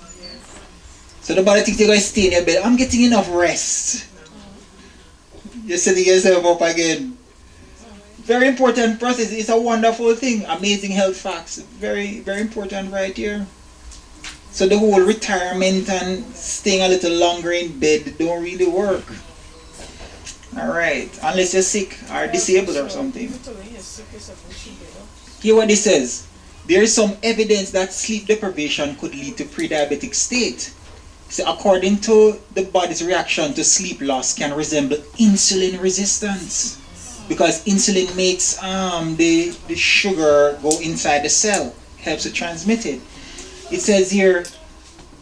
So the body thinks you're going to stay in your bed. I'm getting enough rest. You're setting yourself up again. Very important process. It's a wonderful thing. Amazing health facts. Very, very important right here. So the whole retirement and staying a little longer in bed don't really work. Alright. Unless you're sick or disabled or something. Hear what this says. There is some evidence that sleep deprivation could lead to pre-diabetic state. So according to the body's reaction to sleep loss can resemble insulin resistance. Because insulin makes the sugar go inside the cell. Helps to transmit it. It says here,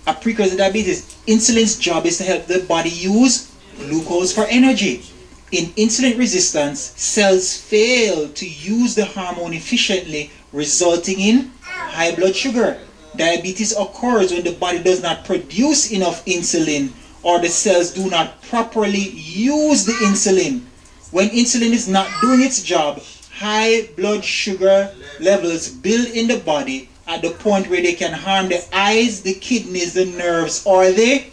a precursor to diabetes, insulin's job is to help the body use glucose for energy. In insulin resistance, cells fail to use the hormone efficiently, resulting in high blood sugar. Diabetes occurs when the body does not produce enough insulin or the cells do not properly use the insulin. When insulin is not doing its job, high blood sugar levels build in the body at the point where they can harm the eyes, the kidneys, the nerves, or the...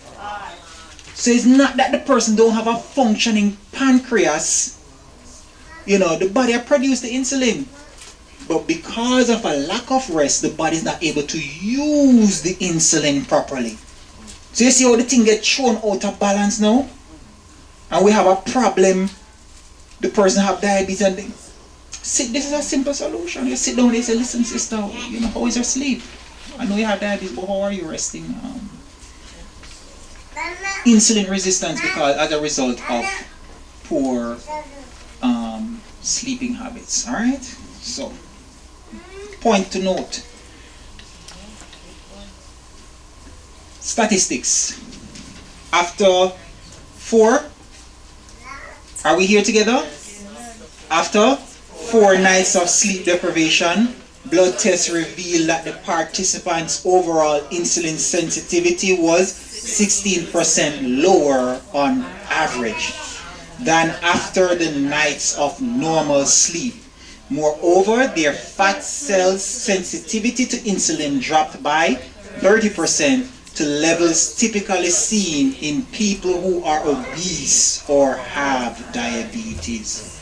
So it's not that the person don't have a functioning pancreas. You know, the body produces the insulin. But because of a lack of rest, the body is not able to use the insulin properly. So you see how the thing gets thrown out of balance now? And we have a problem. The person have diabetes and this is a simple solution. You sit down and you say, listen sister, you know, how is your sleep? I know you have diabetes, but how are you resting? Insulin resistance because as a result of poor sleeping habits. Alright? So, point to note. Statistics. After 4, are we here together? After 4 nights of sleep deprivation, blood tests revealed that the participants' overall insulin sensitivity was 16% lower on average than after the nights of normal sleep. Moreover, their fat cells' sensitivity to insulin dropped by 30% to levels typically seen in people who are obese or have diabetes.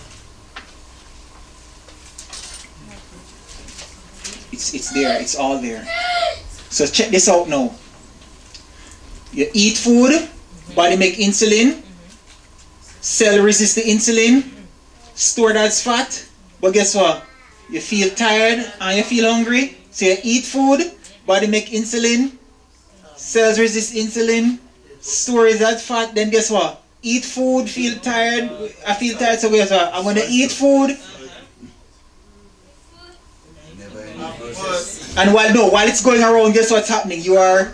It's there, it's all there. So check this out now. You eat food, body make insulin, cell resist the insulin, stored as fat, but guess what? You feel tired and you feel hungry, so you eat food, body make insulin, cells resist insulin, store it as fat, then guess what? Eat food, feel tired, I feel tired, so guess what? I'm gonna eat food. And while it's going around, guess what's happening? You're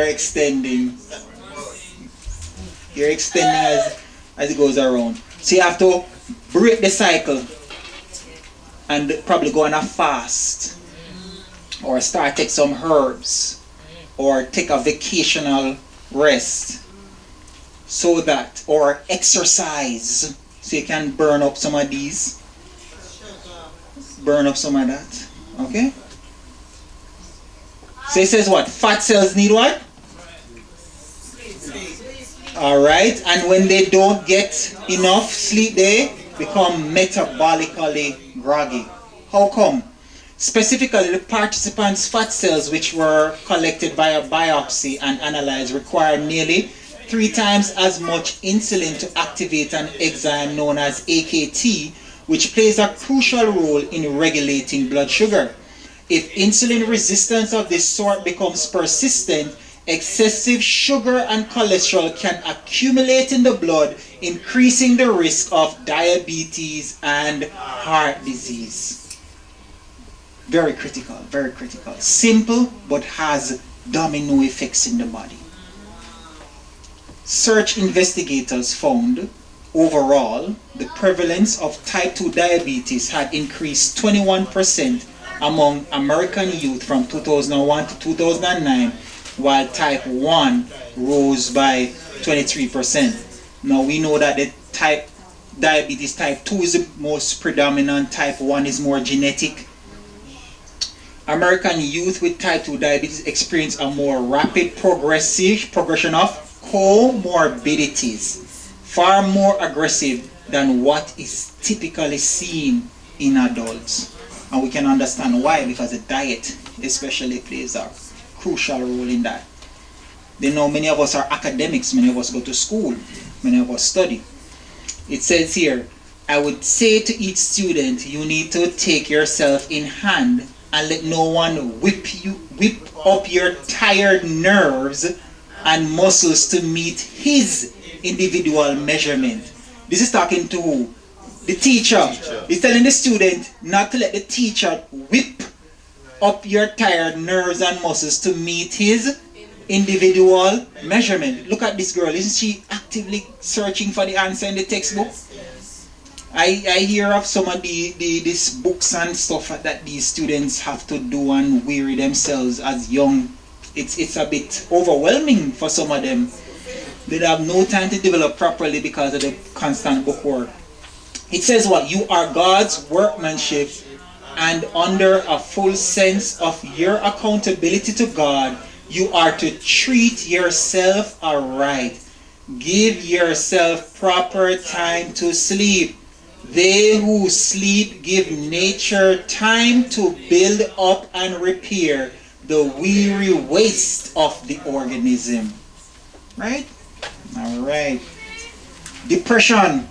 extending. You're extending as it goes around. So you have to break the cycle and probably go on a fast, or start take some herbs, or take a vacational rest, so that, or exercise, so you can burn up some of these, burn up some of that. Okay? So it says what? Fat cells need what? Alright, and when they don't get enough sleep, they become metabolically groggy. How come? Specifically, the participants' fat cells, which were collected via biopsy and analyzed, require nearly 3 times as much insulin to activate an enzyme known as AKT, which plays a crucial role in regulating blood sugar. If insulin resistance of this sort becomes persistent, excessive sugar and cholesterol can accumulate in the blood, increasing the risk of diabetes and heart disease. Very critical, very critical. Simple, but has domino effects in the body. Search investigators found overall the prevalence of type 2 diabetes had increased 21% among American youth from 2001 to 2009, while type 1 rose by 23%. Now we know that the diabetes type 2 is the most predominant, type 1 is more genetic. American youth with type 2 diabetes experience a more rapid progression of comorbidities, far more aggressive than what is typically seen in adults. And we can understand why, because the diet especially plays a crucial role in that. They know many of us are academics, many of us go to school, many of us study. It says here, I would say to each student, you need to take yourself in hand and let no one whip up your tired nerves and muscles to meet his individual measurement. This is talking to who? The teacher. He's telling the student not to let the teacher whip up your tired nerves and muscles to meet his individual measurement. Look at this girl. Isn't she actively searching for the answer in the textbook? I hear of some of these books and stuff that these students have to do and weary themselves as young. It's a bit overwhelming for some of them. They have no time to develop properly because of the constant bookwork. It says what? You are God's workmanship, and under a full sense of your accountability to God, you are to treat yourself aright. Give yourself proper time to sleep. They who sleep give nature time to build up and repair the weary waste of the organism. Right? Alright. Depression.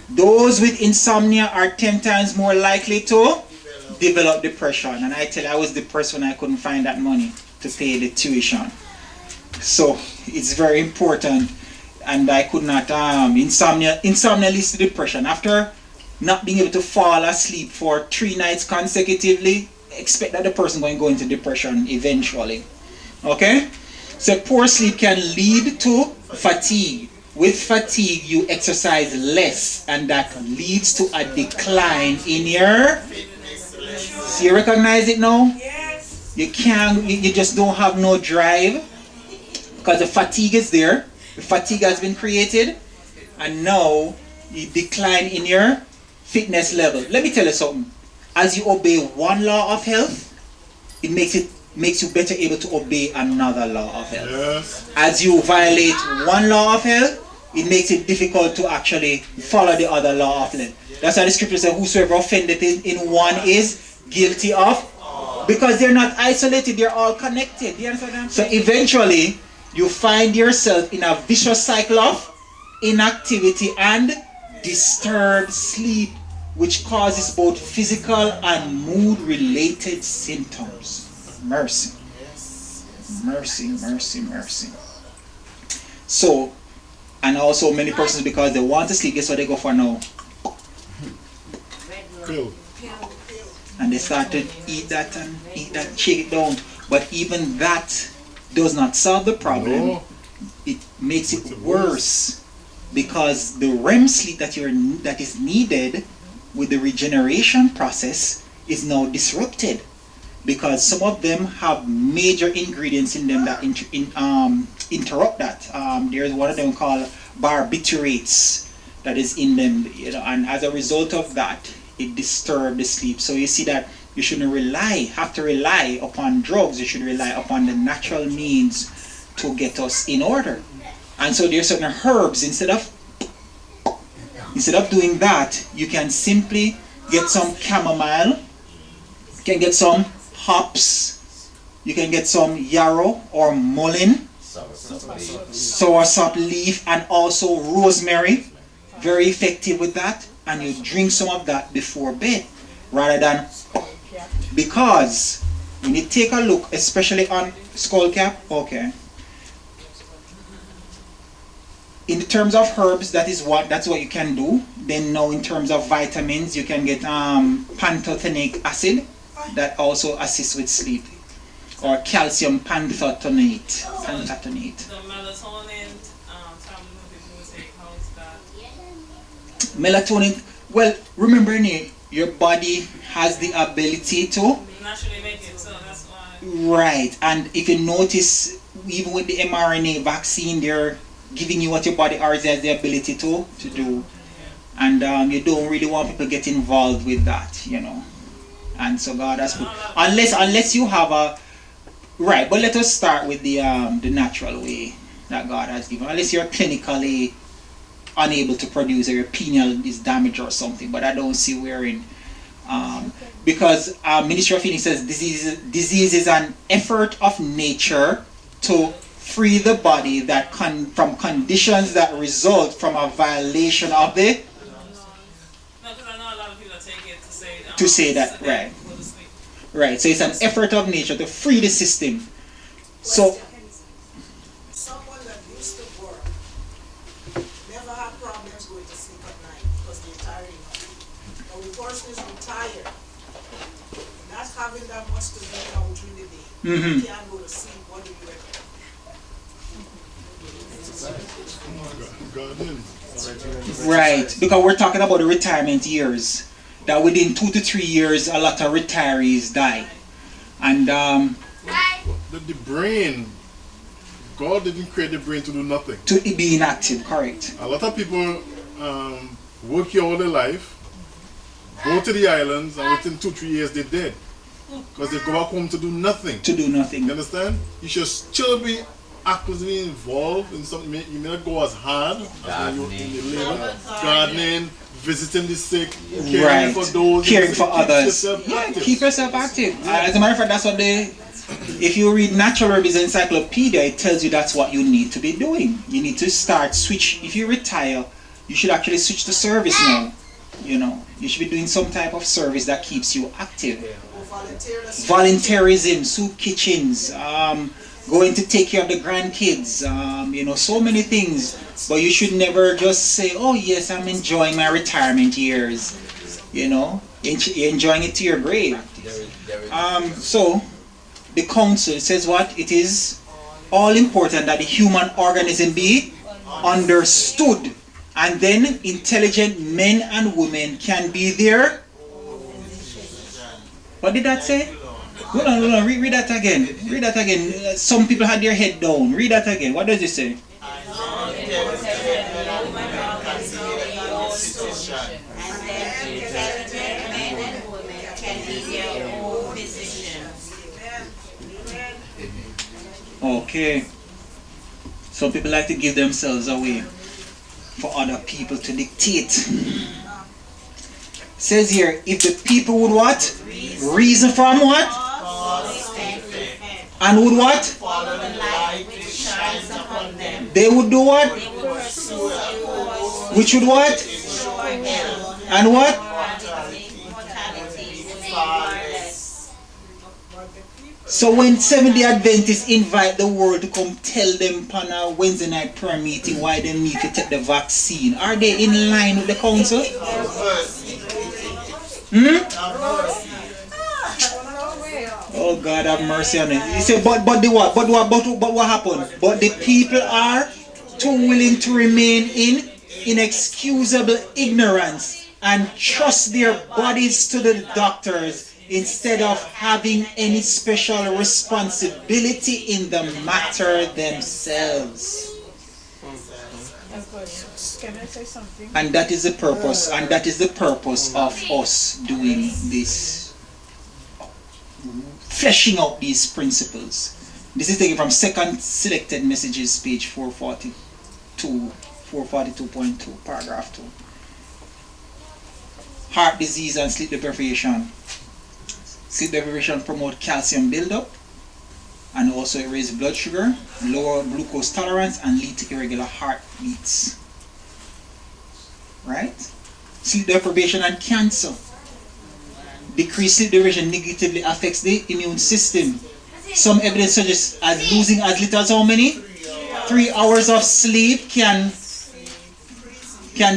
Those with insomnia are 10 times more likely to develop depression. And I tell you, I was depressed when I couldn't find that money to pay the tuition. So it's very important. And I could not, insomnia leads to depression. After not being able to fall asleep for 3 nights consecutively, expect that the person going to go into depression eventually. Okay? So poor sleep can lead to fatigue. With fatigue, you exercise less, and that leads to a decline in your... So you recognize it now? Yes. You just don't have no drive because the fatigue is there. The fatigue has been created, and now you decline in your fitness level. Let me tell you something. As you obey one law of health, it makes you better able to obey another law of health. Yes. As you violate one law of health, it makes it difficult to actually follow the other law of health. That's why the scripture says, whosoever offended in one is guilty of, because they're not isolated, they're all connected. Do you understand? So eventually, you find yourself in a vicious cycle of inactivity and disturbed sleep, which causes both physical and mood-related symptoms. Mercy. Mercy, mercy, mercy. So, and also many persons, because they want to sleep, guess what they go for now? Pill. And they start to eat that and eat that, shake it down. But even that does not solve the problem. No. It makes it worse, because the REM sleep that is needed with the regeneration process is now disrupted, because some of them have major ingredients in them that interrupt that. There's one of them called barbiturates that is in them, and as a result of that, it disturbs the sleep. So you see that you shouldn't have to rely upon drugs. You should rely upon the natural means to get us in order. And so there are certain herbs. Instead of doing that, you can simply get some chamomile, you can get some hops, you can get some yarrow or mullein, soursop leaf, and also rosemary. Very effective with that. And you drink some of that before bed, rather than, because when you take a look, especially on skull cap, okay, in terms of herbs, that's what you can do. Then now in terms of vitamins, you can get pantothenic acid that also assists with sleep, or calcium pantothenate. The melatonin tablet people would take, how's that? Melatonin, well, remember, your body has the ability to Naturally make it, so that's why. right. And if you notice, even with the mRNA vaccine, they're giving you what your body already has the ability to do. And you don't really want people to get involved with that, And so God has put, unless you have a right. But let us start with the natural way that God has given. Unless you're clinically unable to produce, or your pineal is damaged or something. But I don't see wherein, because Ministry of Healing says disease is an effort of nature to free the body from conditions that result from a violation of the. No, because I know a lot of people take it to say that, right. Right, so it's an effort of nature to free the system. So, someone that used to work never had problems going to sleep at night because they're tired enough. But the person is retired, not having that much to do now during the day, you can't go to sleep. What do you recommend? Garden. Right, because we're talking about the retirement years. That within 2 to 3 years, a lot of retirees die. And The brain, God didn't create the brain to do nothing. to be inactive, correct. A lot of people work here all their life, go to the islands, and within 2-3 years they're dead. Because they go back home to do nothing. To do nothing. You understand? You should still be actively involved in something. You may not go as hard as when you're in the labor. Gardening, visiting the sick, caring Right. for those. Caring for Keep others. yourself Yeah, active. keep yourself active. As a matter of fact, that's what they... If you read Natural Remedies Encyclopedia, it tells you that's what you need to be doing. You need to switch. If you retire, you should actually switch to service now. You know, you should be doing some type of service that keeps you active. Volunteerism, soup kitchens, going to take care of the grandkids, you know, so many things. But you should never just say, oh yes, I'm enjoying my retirement years. You know, you're enjoying it to your grave. So, the council says what? It is all important that the human organism be understood. And then intelligent men and women can be there. What did that say? Hold on, read that again. Read that again. Some people had their head down. Read that again. What does it say? Okay. Some people like to give themselves away for other people to dictate. Says here, if the people would what? Reason from what? And would what? Follow the light which shines upon them. They would do what? They would pursue a course Which would what? toward hell. And what? Mortality would be far less. So when Seventh-day Adventists invite the world to come tell them upon a Wednesday night prayer meeting why they need to take the vaccine, are they in line with the council? Oh God, have mercy on it. He said, but the what? But what happened? But the people are too willing to remain in inexcusable ignorance and trust their bodies to the doctors instead of having any special responsibility in the matter themselves. Can I say something? And that is the purpose, of us doing this, fleshing out these principles. This is taken from Second Selected Messages, page 442.2, paragraph 2. Heart disease and sleep deprivation. Sleep deprivation promotes calcium buildup, and also it raises blood sugar, lower glucose tolerance, and lead to irregular heartbeats. Right? Sleep deprivation and cancer. Decreased sleep deprivation negatively affects the immune system. Some evidence suggests as losing as little as how many? 3 hours of sleep can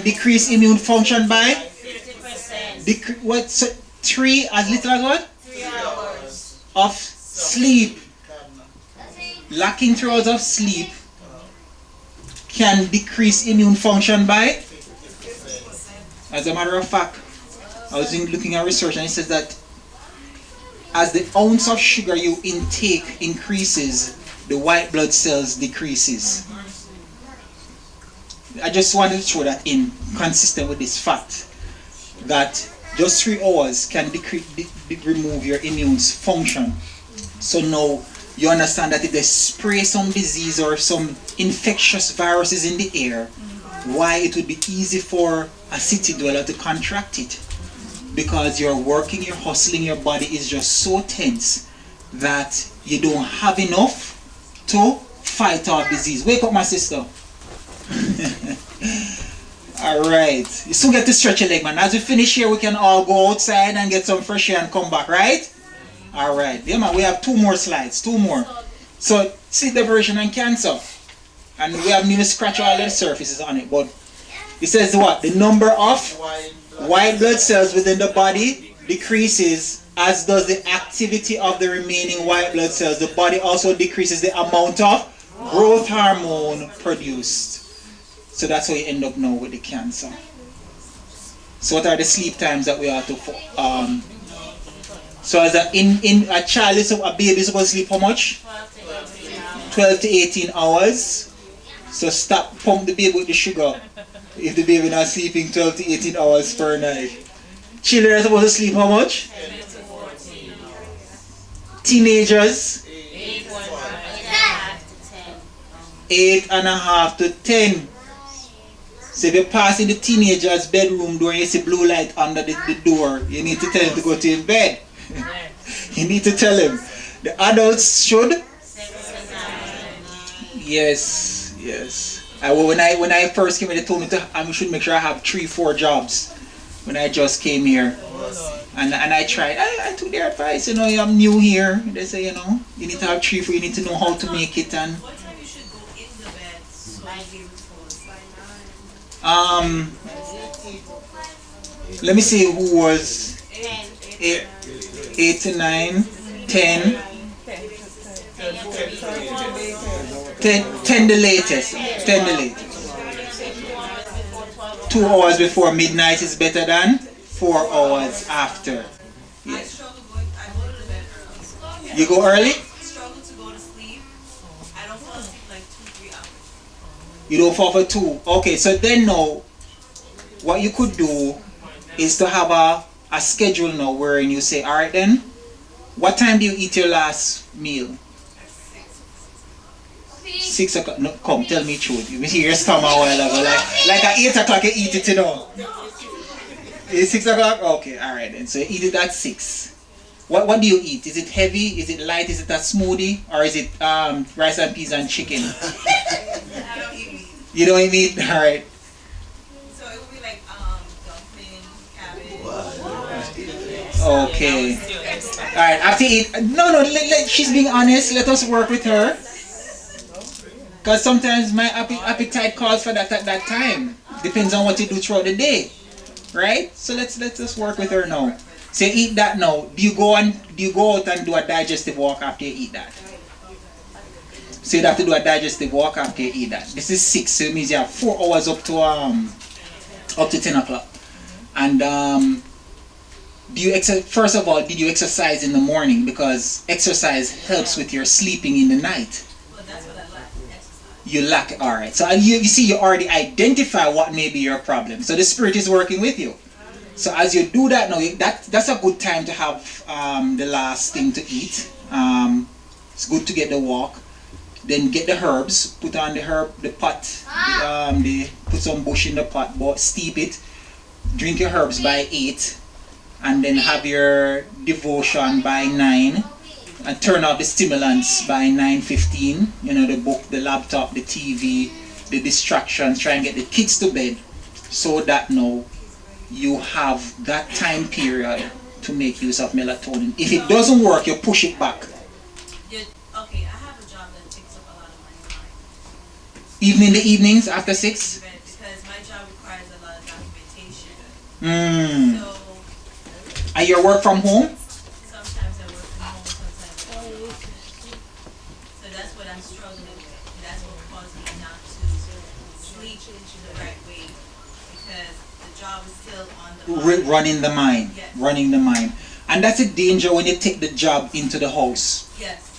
decrease immune function by 50%. so 3 as little as what? 3 hours. Of sleep. Lacking 3 hours of sleep can decrease immune function by. As a matter of fact, I was looking at research and it says that as the ounce of sugar you intake increases, the white blood cells decreases. I just wanted to show that in consistent with this fact that just 3 hours can remove your immune function. So now you understand that if they spray some disease or some infectious viruses in the air, why it would be easy for a city dweller to contract it. Because you're working, you're hustling, your body is just so tense that you don't have enough to fight off disease. Wake up, my sister. Alright. You still get to stretch your leg, man. As we finish here, we can all go outside and get some fresh air and come back, right? Alright. Yeah, man, we have 2 more slides. 2 more. So, sleep deprivation and cancer. And we haven't even scratched all the surfaces on it. But it says what? The number of white blood cells within the body decreases, as does the activity of the remaining white blood cells. The body also decreases the amount of growth hormone produced. So that's how you end up now with the cancer. So what are the sleep times that we have to so as a child a baby is supposed to sleep how much? 12 to 18 hours. So stop pump the baby with the sugar if the baby not sleeping 12 to 18 hours per night. Children are supposed to sleep how much? Teenagers? 8.5 to 10. So if you pass in the teenager's bedroom door and you see blue light under the door, you need to tell him to go to his bed. You need to tell him. The adults should? Yes, yes. When I first came here, they told me I should make sure I have 3-4 jobs when I just came here. And I tried. I took their advice, I'm new here. They say, you need to have 3-4, you need to know how to make it. And What time you should go in the bed so I give let me see who was 8 to 9, 10. 10 the latest. 10 the latest. 2 hours before midnight is better than 4 hours after. Yes. I go to the bed early. You go early? I struggle to go to sleep. I don't fall asleep like 2-3 hours. You don't fall for 2. Okay, so then now, what you could do is to have a schedule now wherein you say, alright then, what time do you eat your last meal? 6 o'clock. No, come, tell me truth. You hear your stomach a while ago. Like at 8 o'clock you eat it, It's 6 o'clock? Okay, alright then. So you eat it at 6. What do you eat? Is it heavy? Is it light? Is it a smoothie? Or is it rice and peas and chicken? I don't eat meat. You don't eat meat? Alright. So it would be like dumpling, cabbage. Okay. Alright, after eat. No, she's being honest. Let us work with her. Because sometimes my appetite calls for that at that time. Depends on what you do throughout the day. Right? So let's just work with her now. So you eat that now. Do you go out and do a digestive walk after you eat that? So you have to do a digestive walk after you eat that. This is 6, so it means you have 4 hours up to 10 o'clock. And first of all, did you exercise in the morning? Because exercise helps with your sleeping in the night. But that's what I lack, exercise. You lack, alright. So you see, you already identify what may be your problem. So the Spirit is working with you. So as you do that now, that's a good time to have the last thing to eat. It's good to get the walk. Then get the herbs, put on the pot, put some bush in the pot, steep it. Drink your herbs by 8. And then have your devotion by 9. And turn off the stimulants by 9:15. The book, the laptop, the TV, the distractions. Try and get the kids to bed so that now you have that time period to make use of melatonin. If it doesn't work, you push it back. Okay, I have a job that takes up a lot of my time. Even in the evenings after 6? Because my job requires a lot of documentation. So And you work from home? sometimes I work from home, sometimes I work. So that's what I'm struggling with. That's what caused me not to sleep the right way. Because the job is still on the mind. Running the mind. Yes. Running the mind. And that's a danger when you take the job into the house. Yes.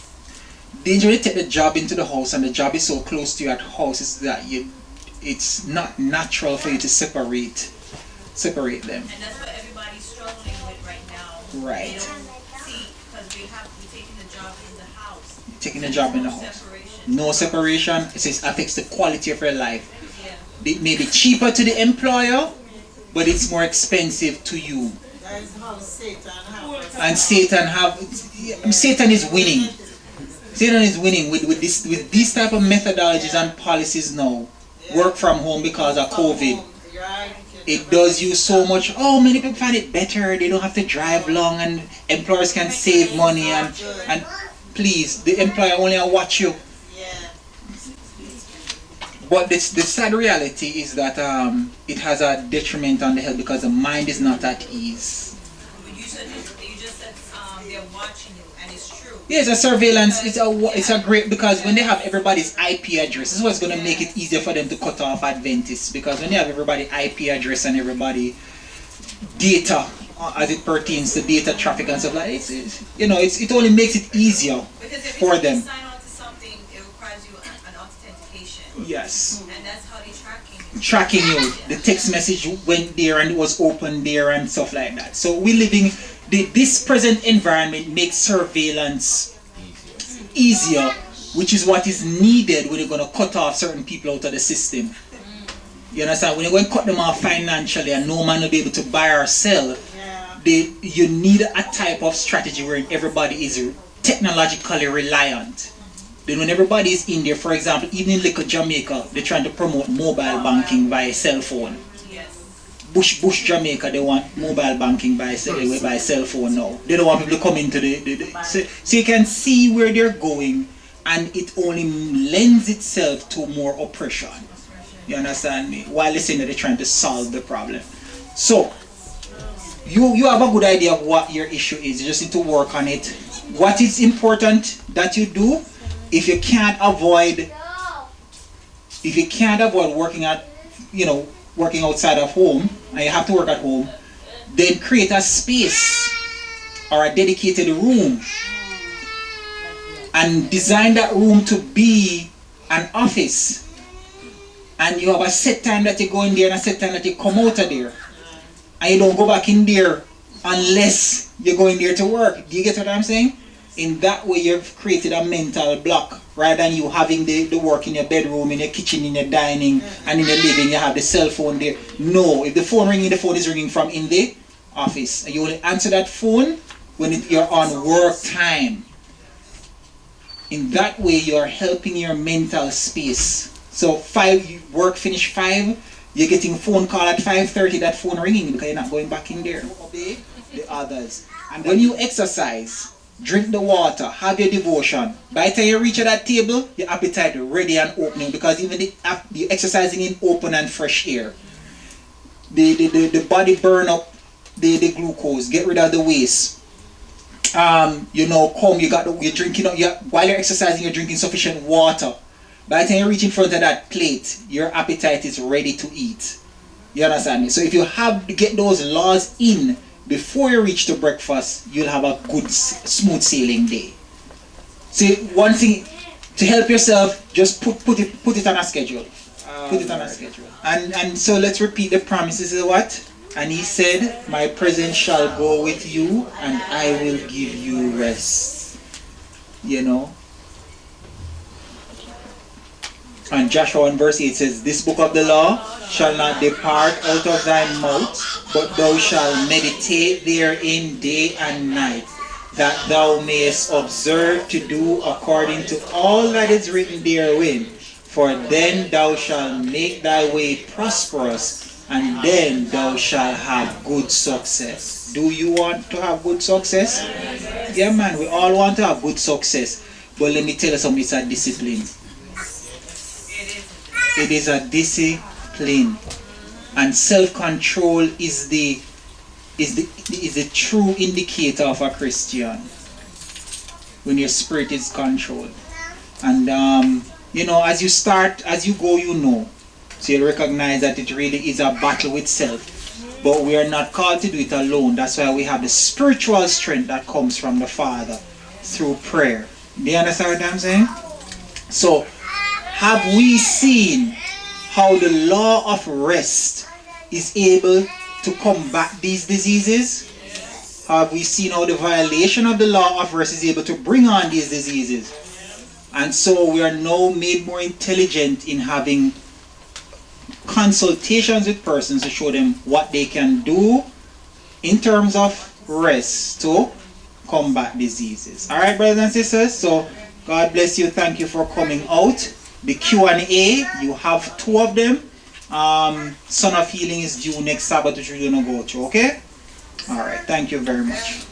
Danger when you take the job into the house and the job is so close to your house is that it's not natural for you to separate them. And that's what everybody's struggling with right now. Right. They don't see, because we're taking the job in the house. Taking the job in the house. Separation. No separation. It affects the quality of your life. Yeah. It may be cheaper to the employer, but it's more expensive to you. That is how Satan happens. And Satan is winning. Satan is winning with these type of methodologies and policies now. Work from home because of COVID. It does you so much. Oh, many people find it better. They don't have to drive long, and employers can save money. And please, the employer only watch you. But the sad reality is that it has a detriment on the health because the mind is not at ease. But you just said they're watching you, and it's true. Yes, a surveillance. It's a great, because when they have everybody's IP address, this is what's going to make it easier for them to cut off Adventists. Because when they have everybody IP address and everybody data as it pertains to data traffic and stuff like that, it only makes it easier for them. Sign on to something, it requires you an authentication. Yes. And that's how they tracking you. Tracking you. The text message went there and it was open there and stuff like that. So we're living, this present environment makes surveillance easier, which is what is needed when you're going to cut off certain people out of the system. You understand? When you're going to cut them off financially and no man will be able to buy or sell, you need a type of strategy where everybody is technologically reliant. Then when everybody is in there, for example, even in little Jamaica, they're trying to promote mobile banking via cell phone. Bush Jamaica, they want mobile banking by cell phone now. They don't want people to come into so you can see where they're going, and it only lends itself to more oppression. You understand me? While they're saying that they're trying to solve the problem. So you have a good idea of what your issue is. You just need to work on it. What is important that you do, if you can't avoid working outside of home, and you have to work at home, then create a space or a dedicated room and design that room to be an office. And you have a set time that you go in there and a set time that you come out of there. And you don't go back in there unless you're going there to work. Do you get what I'm saying? In that way, you've created a mental block, rather than you having the work in your bedroom, in your kitchen, in your dining, and in your living. You have the cell phone there. No, if the phone ringing, the phone is ringing from in the office. And you only answer that phone when you're on work time. In that way, you're helping your mental space. So you work finish 5, you're getting a phone call at 5:30, that phone ringing because you're not going back in there. Obey the others. And when you exercise, drink the water, have your devotion. By the time you reach at that table, your appetite ready and opening, because even the exercising in open and fresh air, the body burn up the glucose, get rid of the waste. You're drinking, while you're exercising, you're drinking sufficient water. By the time you reach in front of that plate, your appetite is ready to eat. You understand me? So if you have to get those laws in before you reach to breakfast, you'll have a good, smooth sailing day. So one thing, to help yourself, just put it on a schedule. Put it on a schedule. And so let's repeat the promises of what? And he said, my presence shall go with you, and I will give you rest. You know? And Joshua 1 verse 8 says, this book of the law shall not depart out of thy mouth, but thou shalt meditate therein day and night, that thou mayest observe to do according to all that is written therein. For then thou shalt make thy way prosperous, and then thou shalt have good success. Do you want to have good success? Yeah, man, we all want to have good success. But let me tell you something, it's a discipline. It is a discipline, and self-control is the true indicator of a Christian. When your spirit is controlled, and as you go, so you recognize that it really is a battle with self. But we are not called to do it alone. That's why we have the spiritual strength that comes from the Father through prayer. Do you understand what I'm saying? So, have we seen how the law of rest is able to combat these diseases? Have we seen how the violation of the law of rest is able to bring on these diseases? And so we are now made more intelligent in having consultations with persons to show them what they can do in terms of rest to combat diseases. Alright, brothers and sisters, so God bless you. Thank you for coming out. The Q&A, you have 2 of them. Son of Healing is due next Sabbath, which we're going to go through, okay? Alright, thank you very much.